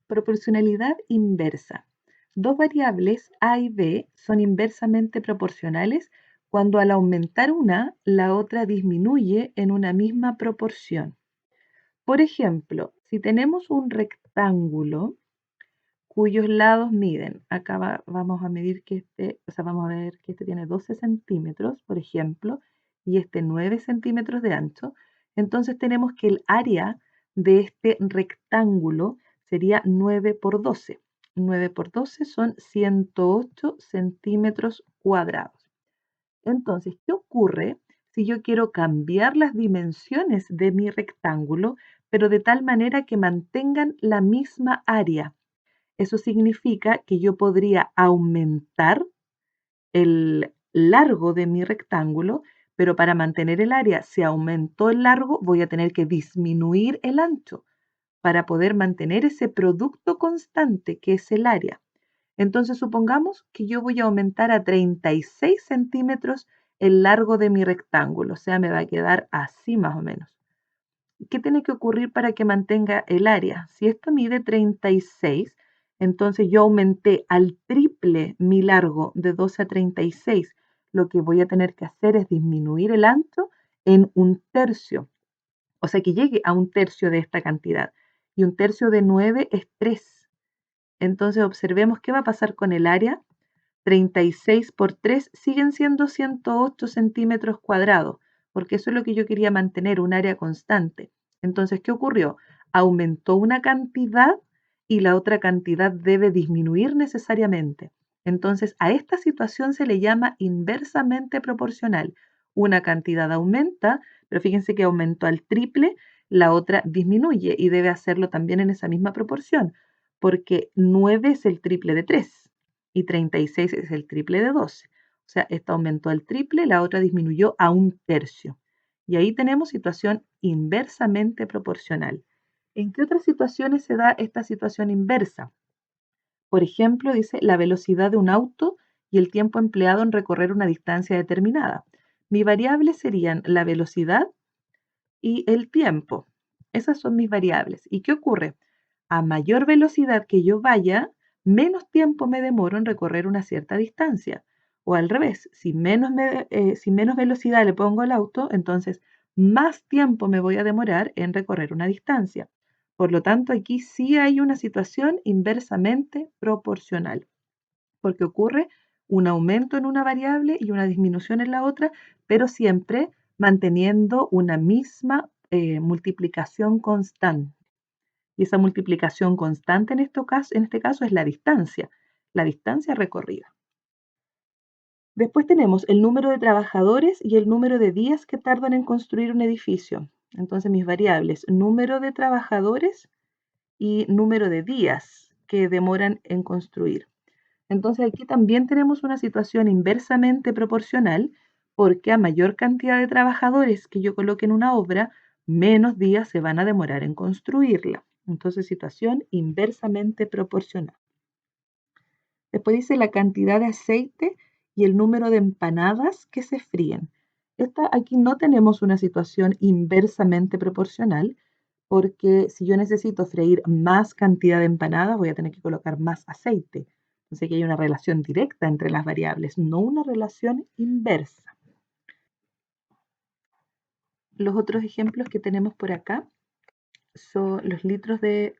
Speaker 1: Proporcionalidad inversa. Dos variables A y B son inversamente proporcionales cuando al aumentar una, la otra disminuye en una misma proporción. Por ejemplo, si tenemos un rectángulo cuyos lados miden, acá vamos a medir que vamos a ver que este tiene 12 centímetros, por ejemplo, y este 9 centímetros de ancho, entonces tenemos que el área de este rectángulo sería 9 por 12. 9 por 12 son 108 centímetros cuadrados. Entonces, ¿qué ocurre si yo quiero cambiar las dimensiones de mi rectángulo, pero de tal manera que mantengan la misma área? Eso significa que yo podría aumentar el largo de mi rectángulo, pero para mantener el área, si aumentó el largo, voy a tener que disminuir el ancho para poder mantener ese producto constante que es el área. Entonces, supongamos que yo voy a aumentar a 36 centímetros el largo de mi rectángulo, o sea, me va a quedar así más o menos. ¿Qué tiene que ocurrir para que mantenga el área? Si esto mide 36, entonces yo aumenté al triple mi largo de 12 a 36. Lo que voy a tener que hacer es disminuir el ancho en 1/3. O sea, que llegue a 1/3 de esta cantidad. Y 1/3 de 9 es 3. Entonces observemos qué va a pasar con el área. 36 por 3 siguen siendo 108 centímetros cuadrados, porque eso es lo que yo quería mantener, un área constante. Entonces, ¿qué ocurrió? Aumentó una cantidad y la otra cantidad debe disminuir necesariamente. Entonces, a esta situación se le llama inversamente proporcional. Una cantidad aumenta, pero fíjense que aumentó al triple, la otra disminuye y debe hacerlo también en esa misma proporción, porque 9 es el triple de 3 y 36 es el triple de 12. O sea, esta aumentó al triple, la otra disminuyó a 1/3. Y ahí tenemos situación inversamente proporcional. ¿En qué otras situaciones se da esta situación inversa? Por ejemplo, dice la velocidad de un auto y el tiempo empleado en recorrer una distancia determinada. Mi variable serían la velocidad y el tiempo. Esas son mis variables. ¿Y qué ocurre? A mayor velocidad que yo vaya, menos tiempo me demoro en recorrer una cierta distancia. O al revés, si menos velocidad le pongo al auto, entonces más tiempo me voy a demorar en recorrer una distancia. Por lo tanto, aquí sí hay una situación inversamente proporcional, porque ocurre un aumento en una variable y una disminución en la otra, pero siempre manteniendo una misma multiplicación constante. Y esa multiplicación constante en este caso es la distancia recorrida. Después tenemos el número de trabajadores y el número de días que tardan en construir un edificio. Entonces mis variables, número de trabajadores y número de días que demoran en construir. Entonces aquí también tenemos una situación inversamente proporcional porque a mayor cantidad de trabajadores que yo coloque en una obra, menos días se van a demorar en construirla. Entonces situación inversamente proporcional. Después dice la cantidad de aceite y el número de empanadas que se fríen. Aquí no tenemos una situación inversamente proporcional, porque si yo necesito freír más cantidad de empanadas, voy a tener que colocar más aceite. Entonces aquí hay una relación directa entre las variables, no una relación inversa. Los otros ejemplos que tenemos por acá son los litros de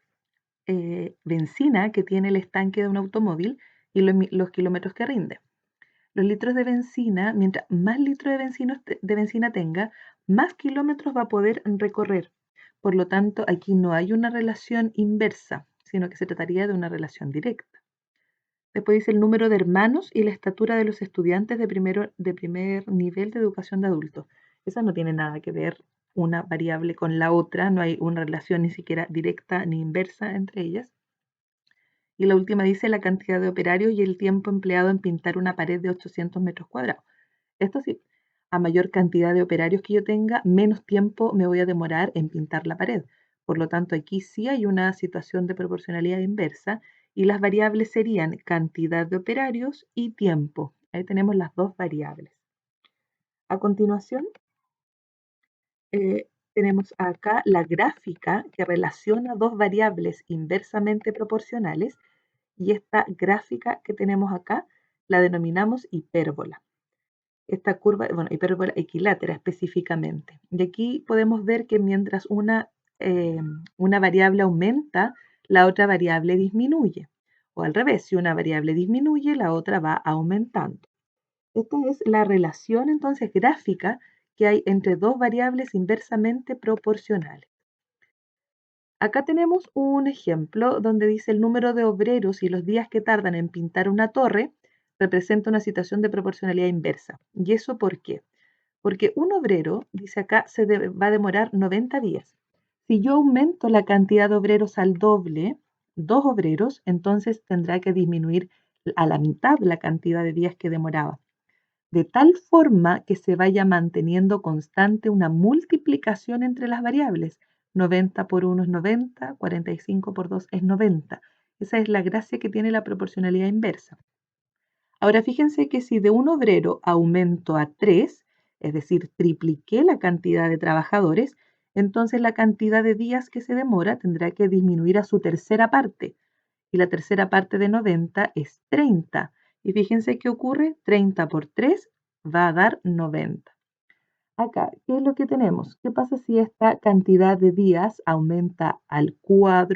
Speaker 1: benzina que tiene el estanque de un automóvil y los kilómetros que rinde. Los litros de benzina, mientras más litros de benzina tenga, más kilómetros va a poder recorrer. Por lo tanto, aquí no hay una relación inversa, sino que se trataría de una relación directa. Después dice el número de hermanos y la estatura de los estudiantes de primer nivel de educación de adultos. Esa no tiene nada que ver una variable con la otra, no hay una relación ni siquiera directa ni inversa entre ellas. Y la última dice la cantidad de operarios y el tiempo empleado en pintar una pared de 800 metros cuadrados. Esto sí, a mayor cantidad de operarios que yo tenga, menos tiempo me voy a demorar en pintar la pared. Por lo tanto, aquí sí hay una situación de proporcionalidad inversa y las variables serían cantidad de operarios y tiempo. Ahí tenemos las dos variables. A continuación, tenemos acá la gráfica que relaciona dos variables inversamente proporcionales y esta gráfica que tenemos acá la denominamos hipérbola. Esta curva, bueno, hipérbola equilátera específicamente. Y aquí podemos ver que mientras una variable aumenta, la otra variable disminuye. O al revés, si una variable disminuye, la otra va aumentando. Esta es la relación entonces gráfica que hay entre dos variables inversamente proporcionales. Acá tenemos un ejemplo donde dice el número de obreros y los días que tardan en pintar una torre representa una situación de proporcionalidad inversa. ¿Y eso por qué? Porque un obrero, dice acá, va a demorar 90 días. Si yo aumento la cantidad de obreros al doble, 2 obreros, entonces tendrá que disminuir a la mitad la cantidad de días que demoraba. De tal forma que se vaya manteniendo constante una multiplicación entre las variables. 90 por 1 es 90, 45 por 2 es 90. Esa es la gracia que tiene la proporcionalidad inversa. Ahora fíjense que si de un obrero aumento a 3, es decir, tripliqué la cantidad de trabajadores, entonces la cantidad de días que se demora tendrá que disminuir a su tercera parte. Y la tercera parte de 90 es 30. Y fíjense qué ocurre, 30 por 3 va a dar 90. Acá, ¿qué es lo que tenemos? ¿Qué pasa si esta cantidad de días aumenta al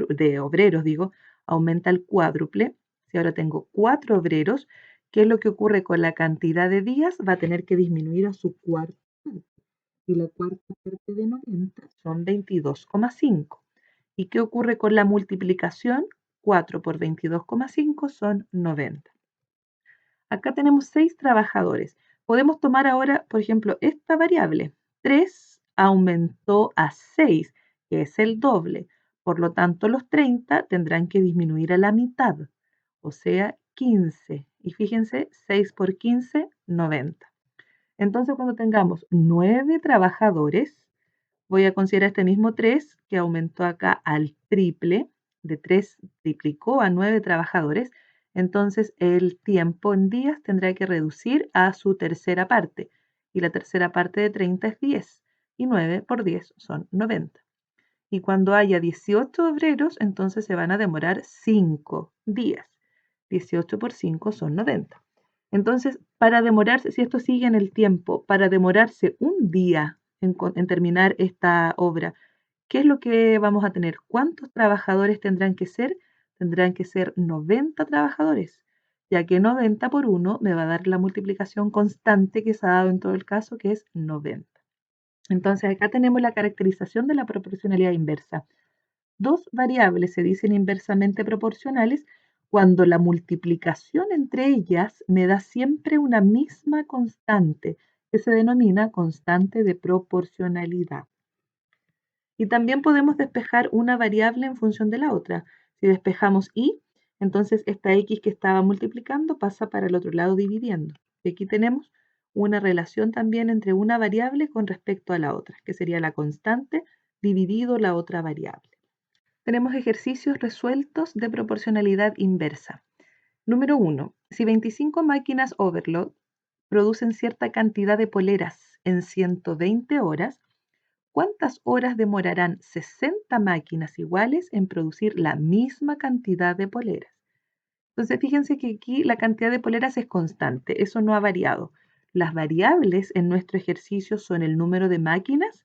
Speaker 1: de obreros, digo, aumenta al cuádruple? Si ahora tengo 4 obreros, ¿qué es lo que ocurre con la cantidad de días? Va a tener que disminuir a su cuarta parte. Y la cuarta parte de 90 son 22,5. ¿Y qué ocurre con la multiplicación? 4 por 22,5 son 90. Acá tenemos 6 trabajadores. Podemos tomar ahora, por ejemplo, esta variable. 3 aumentó a 6, que es el doble. Por lo tanto, los 30 tendrán que disminuir a la mitad, o sea, 15. Y fíjense, 6 por 15, 90. Entonces, cuando tengamos 9 trabajadores, voy a considerar este mismo 3 que aumentó acá al triple, de 3 triplicó a 9 trabajadores, entonces el tiempo en días tendrá que reducir a su tercera parte, y la tercera parte de 30 es 10, y 9 por 10 son 90. Y cuando haya 18 obreros, entonces se van a demorar 5 días. 18 por 5 son 90. Entonces, para demorarse, si esto sigue en el tiempo, para demorarse un día en terminar esta obra, ¿qué es lo que vamos a tener? ¿Cuántos trabajadores tendrán que ser? Tendrán que ser 90 trabajadores, ya que 90 por 1 me va a dar la multiplicación constante que se ha dado en todo el caso, que es 90. Entonces, acá tenemos la caracterización de la proporcionalidad inversa. Dos variables se dicen inversamente proporcionales cuando la multiplicación entre ellas me da siempre una misma constante, que se denomina constante de proporcionalidad. Y también podemos despejar una variable en función de la otra. Si despejamos y, entonces esta x que estaba multiplicando pasa para el otro lado dividiendo. Y aquí tenemos una relación también entre una variable con respecto a la otra, que sería la constante dividido la otra variable. Tenemos ejercicios resueltos de proporcionalidad inversa. Número 1. Si 25 máquinas overload producen cierta cantidad de poleras en 120 horas, ¿cuántas horas demorarán 60 máquinas iguales en producir la misma cantidad de poleras? Entonces, fíjense que aquí la cantidad de poleras es constante, eso no ha variado. Las variables en nuestro ejercicio son el número de máquinas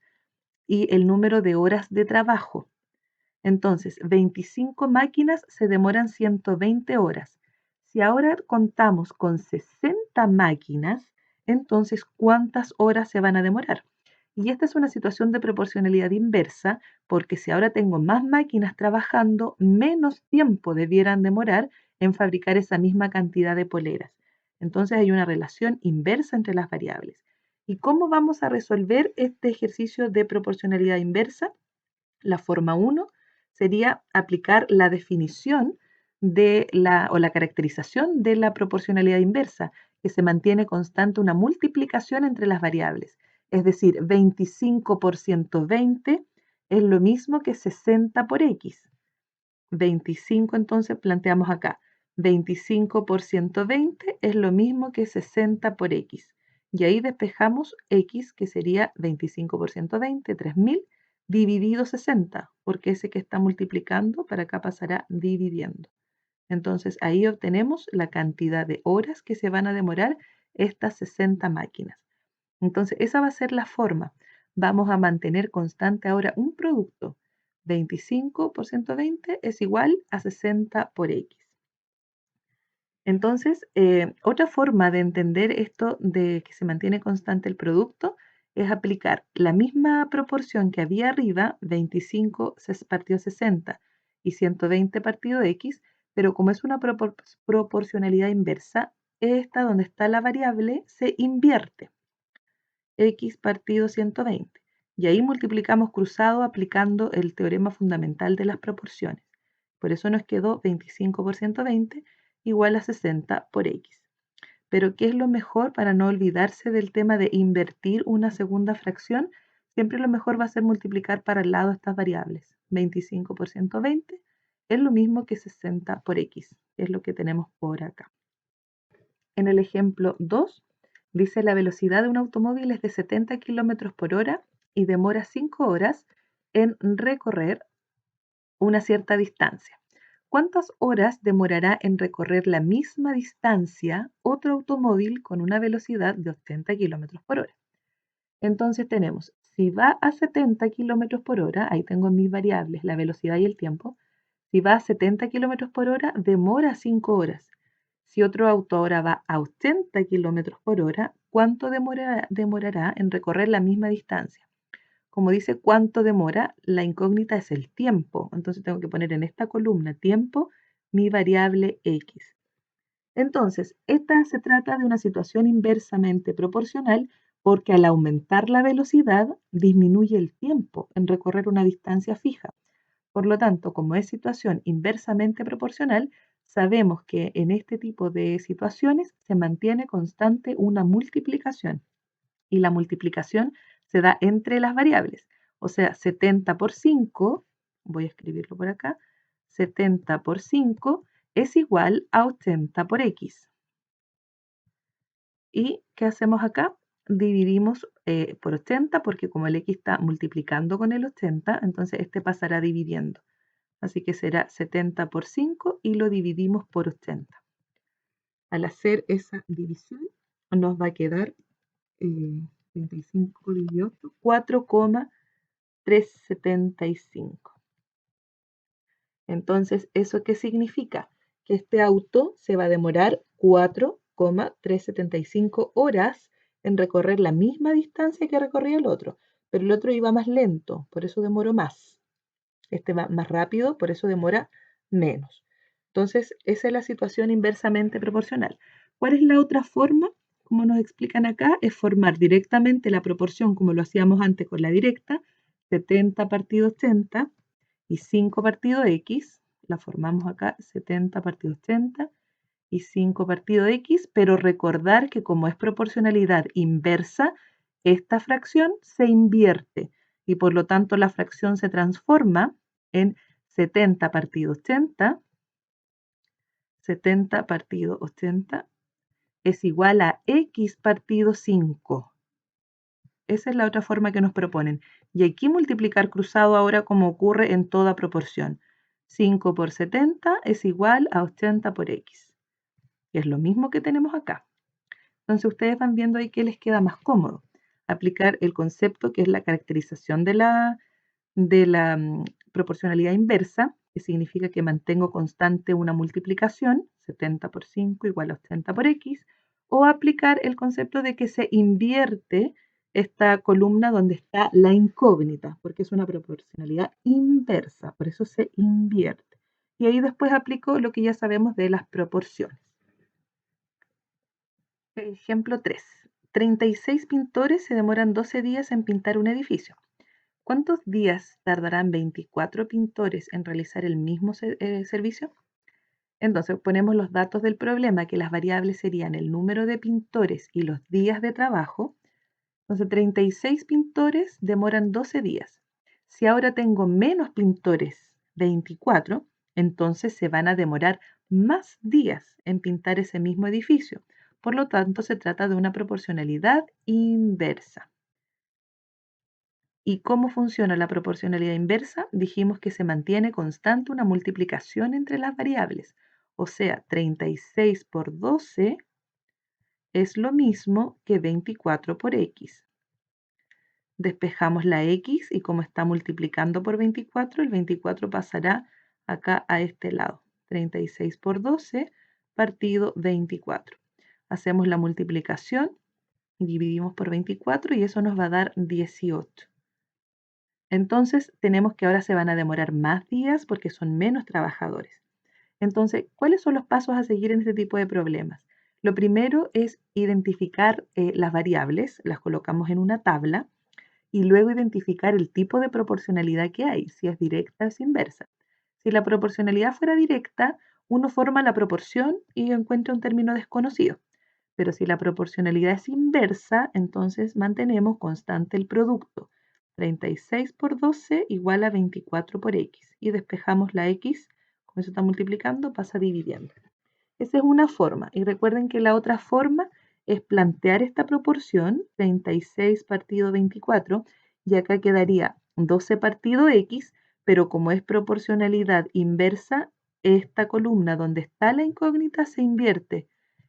Speaker 1: y el número de horas de trabajo. Entonces, 25 máquinas se demoran 120 horas. Si ahora contamos con 60 máquinas, entonces, ¿cuántas horas se van a demorar? Y esta es una situación de proporcionalidad inversa, porque si ahora tengo más máquinas trabajando, menos tiempo debieran demorar en fabricar esa misma cantidad de poleras. Entonces hay una relación inversa entre las variables. ¿Y cómo vamos a resolver este ejercicio de proporcionalidad inversa? La forma 1 sería aplicar la definición o la caracterización de la proporcionalidad inversa, que se mantiene constante una multiplicación entre las variables. Es decir, 25 por 120 es lo mismo que 60 por x. 25 entonces planteamos acá. 25 por 120 es lo mismo que 60 por x. Y ahí despejamos x, que sería 25 por 120, 3000, dividido 60, porque ese que está multiplicando para acá pasará dividiendo. Entonces ahí obtenemos la cantidad de horas que se van a demorar estas 60 máquinas. Entonces esa va a ser la forma. Vamos a mantener constante ahora un producto. 25 por 120 es igual a 60 por x. Entonces, otra forma de entender esto de que se mantiene constante el producto es aplicar la misma proporción que había arriba, 25 partido 60 y 120 partido x, pero como es una proporcionalidad inversa, esta donde está la variable se invierte, x partido 120. Y ahí multiplicamos cruzado aplicando el teorema fundamental de las proporciones. Por eso nos quedó 25 por 120 igual a 60 por x. Pero ¿qué es lo mejor para no olvidarse del tema de invertir una segunda fracción? Siempre lo mejor va a ser multiplicar para el lado estas variables. 25 por 120 es lo mismo que 60 por x, es lo que tenemos por acá. En el ejemplo 2, dice la velocidad de un automóvil es de 70 kilómetros por hora y demora 5 horas en recorrer una cierta distancia. ¿Cuántas horas demorará en recorrer la misma distancia otro automóvil con una velocidad de 80 kilómetros por hora? Entonces tenemos, si va a 70 kilómetros por hora, ahí tengo mis variables, la velocidad y el tiempo. Si va a 70 kilómetros por hora, demora 5 horas. Si otro auto ahora va a 80 kilómetros por hora, ¿cuánto demorará en recorrer la misma distancia? Como dice cuánto demora, la incógnita es el tiempo. Entonces tengo que poner en esta columna tiempo mi variable x. Entonces, esta se trata de una situación inversamente proporcional porque al aumentar la velocidad disminuye el tiempo en recorrer una distancia fija. Por lo tanto, como es situación inversamente proporcional, sabemos que en este tipo de situaciones se mantiene constante una multiplicación y la multiplicación se da entre las variables. O sea, 70 por 5, voy a escribirlo por acá, 70 por 5 es igual a 80 por x. ¿Y qué hacemos acá? Dividimos por 80 porque como el x está multiplicando con el 80, entonces este pasará dividiendo. Así que será 70 por 5 y lo dividimos por 80. Al hacer esa división nos va a quedar 35 dividido 8, 4,375. Entonces, ¿eso qué significa? Que este auto se va a demorar 4,375 horas en recorrer la misma distancia que recorría el otro, pero el otro iba más lento, por eso demoró más. Este va más rápido, por eso demora menos. Entonces, esa es la situación inversamente proporcional. ¿Cuál es la otra forma? Como nos explican acá, es formar directamente la proporción como lo hacíamos antes con la directa, 70 partido 80 y 5 partido X. La formamos acá, 70 partido 80 y 5 partido X, pero recordar que como es proporcionalidad inversa, esta fracción se invierte y por lo tanto la fracción se transforma en 70 partido 80, 70 partido 80 es igual a X partido 5. Esa es la otra forma que nos proponen. Y aquí multiplicar cruzado ahora como ocurre en toda proporción. 5 por 70 es igual a 80 por X. Es lo mismo que tenemos acá. Entonces ustedes van viendo ahí qué les queda más cómodo. Aplicar el concepto que es la caracterización de la proporcionalidad inversa, que significa que mantengo constante una multiplicación, 70 por 5 igual a 80 por X, o aplicar el concepto de que se invierte esta columna donde está la incógnita, porque es una proporcionalidad inversa, por eso se invierte. Y ahí después aplico lo que ya sabemos de las proporciones. Ejemplo 3. 36 pintores se demoran 12 días en pintar un edificio. ¿Cuántos días tardarán 24 pintores en realizar el mismo servicio? Entonces ponemos los datos del problema, que las variables serían el número de pintores y los días de trabajo. Entonces 36 pintores demoran 12 días. Si ahora tengo menos pintores, 24, entonces se van a demorar más días en pintar ese mismo edificio. Por lo tanto, se trata de una proporcionalidad inversa. ¿Y cómo funciona la proporcionalidad inversa? Dijimos que se mantiene constante una multiplicación entre las variables. O sea, 36 por 12 es lo mismo que 24 por X. Despejamos la X y como está multiplicando por 24, el 24 pasará acá a este lado. 36 por 12 partido 24. Hacemos la multiplicación y dividimos por 24 y eso nos va a dar 18. Entonces tenemos que ahora se van a demorar más días porque son menos trabajadores. Entonces, ¿cuáles son los pasos a seguir en este tipo de problemas? Lo primero es identificar las variables, las colocamos en una tabla y luego identificar el tipo de proporcionalidad que hay, si es directa o es inversa. Si la proporcionalidad fuera directa, uno forma la proporción y encuentra un término desconocido. Pero si la proporcionalidad es inversa, entonces mantenemos constante el producto. 36 por 12 igual a 24 por X. Y despejamos la X, como eso está multiplicando, pasa dividiendo. Esa es una forma. Y recuerden que la otra forma es plantear esta proporción, 36 partido 24, y acá quedaría 12 partido X, pero como es proporcionalidad inversa, esta columna donde está la incógnita se invierte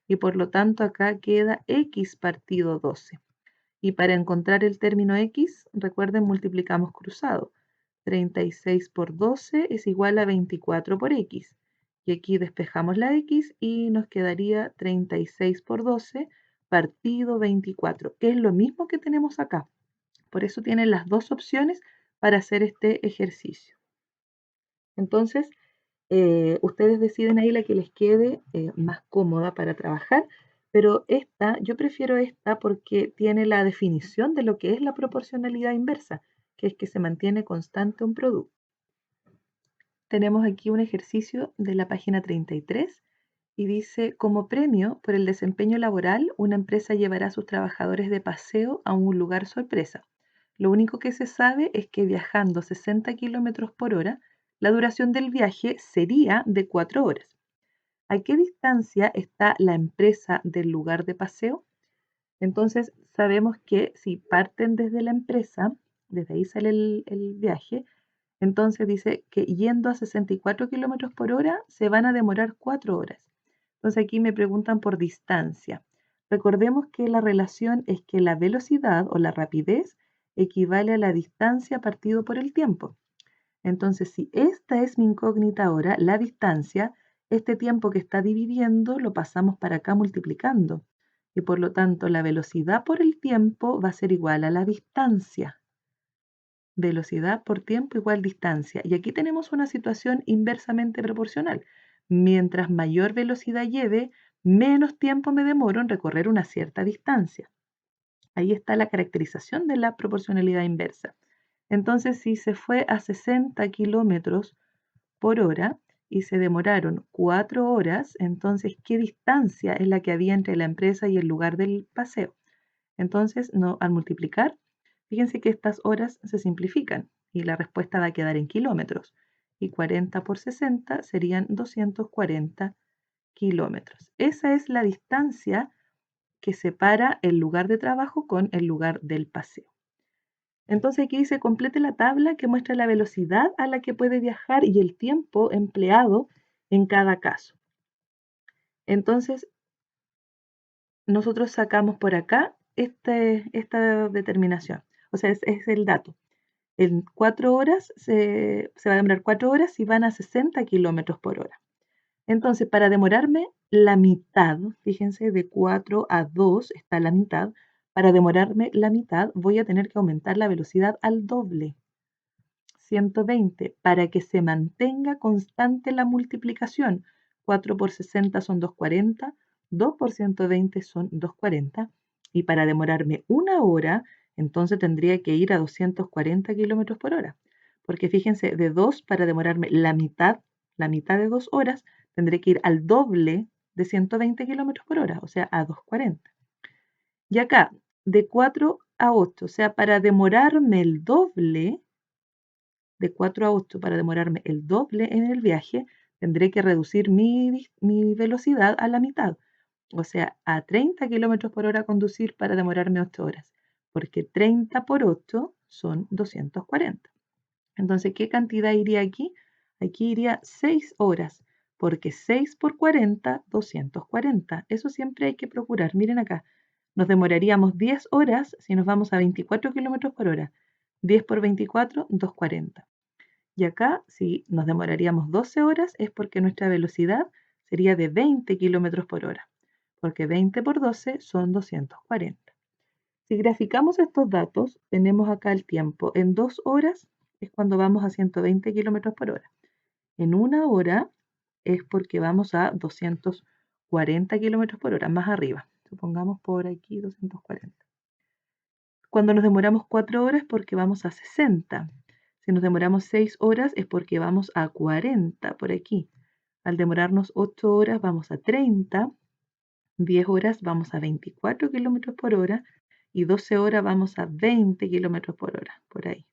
Speaker 1: y por lo tanto acá queda X partido 12. Y para encontrar el término X, recuerden, multiplicamos cruzado. 36 por 12 es igual a 24 por X. Y aquí despejamos la X y nos quedaría 36 por 12 partido 24, que es lo mismo que tenemos acá. Por eso tienen las dos opciones para hacer este ejercicio. Entonces, ustedes deciden ahí la que les quede más cómoda para trabajar, pero esta, yo prefiero esta porque tiene la definición de lo que es la proporcionalidad inversa, que es que se mantiene constante un producto. Tenemos aquí un ejercicio de la página 33 y dice, como premio por el desempeño laboral, una empresa llevará a sus trabajadores de paseo a un lugar sorpresa. Lo único que se sabe es que viajando 60 kilómetros por hora, la duración del viaje sería de 4 horas. ¿A qué distancia está la empresa del lugar de paseo? Entonces sabemos que si parten desde la empresa, desde ahí sale el viaje, entonces dice que yendo a 64 kilómetros por hora se van a demorar 4 horas. Entonces aquí me preguntan por distancia. Recordemos que la relación es que la velocidad o la rapidez equivale a la distancia partido por el tiempo. Entonces, si esta es mi incógnita ahora, la distancia, este tiempo que está dividiendo lo pasamos para acá multiplicando. Y por lo tanto, la velocidad por el tiempo va a ser igual a la distancia. velocidad por tiempo igual distancia. Y aquí tenemos una situación inversamente proporcional. Mientras mayor velocidad lleve, menos tiempo me demoro en recorrer una cierta distancia. Ahí está la caracterización de la proporcionalidad inversa. Entonces, si se fue a 60 kilómetros por hora y se demoraron 4 horas, entonces, ¿qué distancia es la que había entre la empresa y el lugar del paseo? Entonces, al multiplicar, fíjense que estas horas se simplifican y la respuesta va a quedar en kilómetros. Y 40 por 60 serían 240 kilómetros. Esa es la distancia que separa el lugar de trabajo con el lugar del paseo. Entonces aquí dice complete la tabla que muestra la velocidad a la que puede viajar y el tiempo empleado en cada caso. Entonces nosotros sacamos por acá esta determinación, o sea, es el dato. En 4 horas se va a demorar 4 horas y van a 60 kilómetros por hora. Entonces, para demorarme la mitad, fíjense, de 4 a 2 está la mitad. Para demorarme la mitad, voy a tener que aumentar la velocidad al doble, 120, para que se mantenga constante la multiplicación. 4 por 60 son 240, 2 por 120 son 240. Y para demorarme una hora, entonces tendría que ir a 240 kilómetros por hora. Porque fíjense, de 2 para demorarme la mitad de 2 horas, tendré que ir al doble de 120 kilómetros por hora, o sea, a 240. Y acá, de 4 a 8, o sea, para demorarme el doble, de 4 a 8, para demorarme el doble en el viaje, tendré que reducir mi velocidad a la mitad, o sea, a 30 kilómetros por hora conducir para demorarme 8 horas, porque 30 por 8 son 240. Entonces, ¿qué cantidad iría aquí? Aquí iría 6 horas, porque 6 por 40, 240. Eso siempre hay que procurar. Miren acá, nos demoraríamos 10 horas si nos vamos a 24 kilómetros por hora. 10 por 24, 240. Y acá, si nos demoraríamos 12 horas, es porque nuestra velocidad sería de 20 kilómetros por hora, porque 20 por 12 son 240. Si graficamos estos datos, tenemos acá el tiempo. En 2 horas es cuando vamos a 120 kilómetros por hora. En una hora es porque vamos a 240 kilómetros por hora, más arriba. Supongamos por aquí 240. Cuando nos demoramos 4 horas es porque vamos a 60. Si nos demoramos 6 horas es porque vamos a 40 por aquí. Al demorarnos 8 horas vamos a 30. 10 horas vamos a 24 kilómetros por hora y 12 horas vamos a 20 kilómetros por hora, por ahí.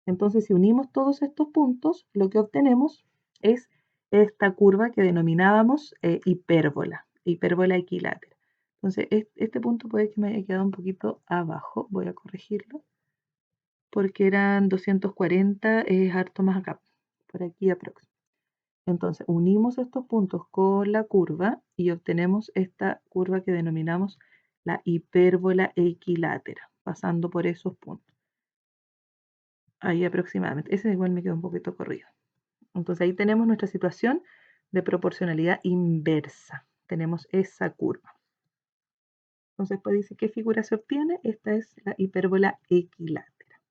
Speaker 1: Entonces, si unimos todos estos puntos, lo que obtenemos es esta curva que denominábamos hipérbola equilátera. Entonces, este punto puede que me haya quedado un poquito abajo, voy a corregirlo, porque eran 240, es harto más acá, por aquí aproximadamente. Entonces, unimos estos puntos con la curva y obtenemos esta curva que denominamos la hipérbola equilátera, pasando por esos puntos. Ahí aproximadamente. Ese igual me quedó un poquito corrido. Entonces, ahí tenemos nuestra situación de proporcionalidad inversa. Tenemos esa curva. Entonces, pues dice, ¿qué figura se obtiene? Esta es la hipérbola equilátera.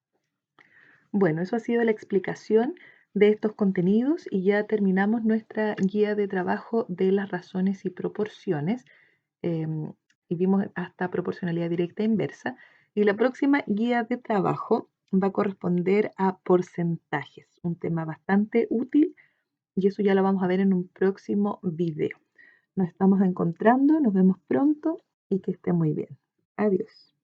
Speaker 1: Bueno, eso ha sido la explicación de estos contenidos y ya terminamos nuestra guía de trabajo de las razones y proporciones y vimos hasta proporcionalidad directa e inversa. Y la próxima guía de trabajo va a corresponder a porcentajes, un tema bastante útil y eso ya lo vamos a ver en un próximo video. Nos estamos encontrando, nos vemos pronto y que esté muy bien. Adiós.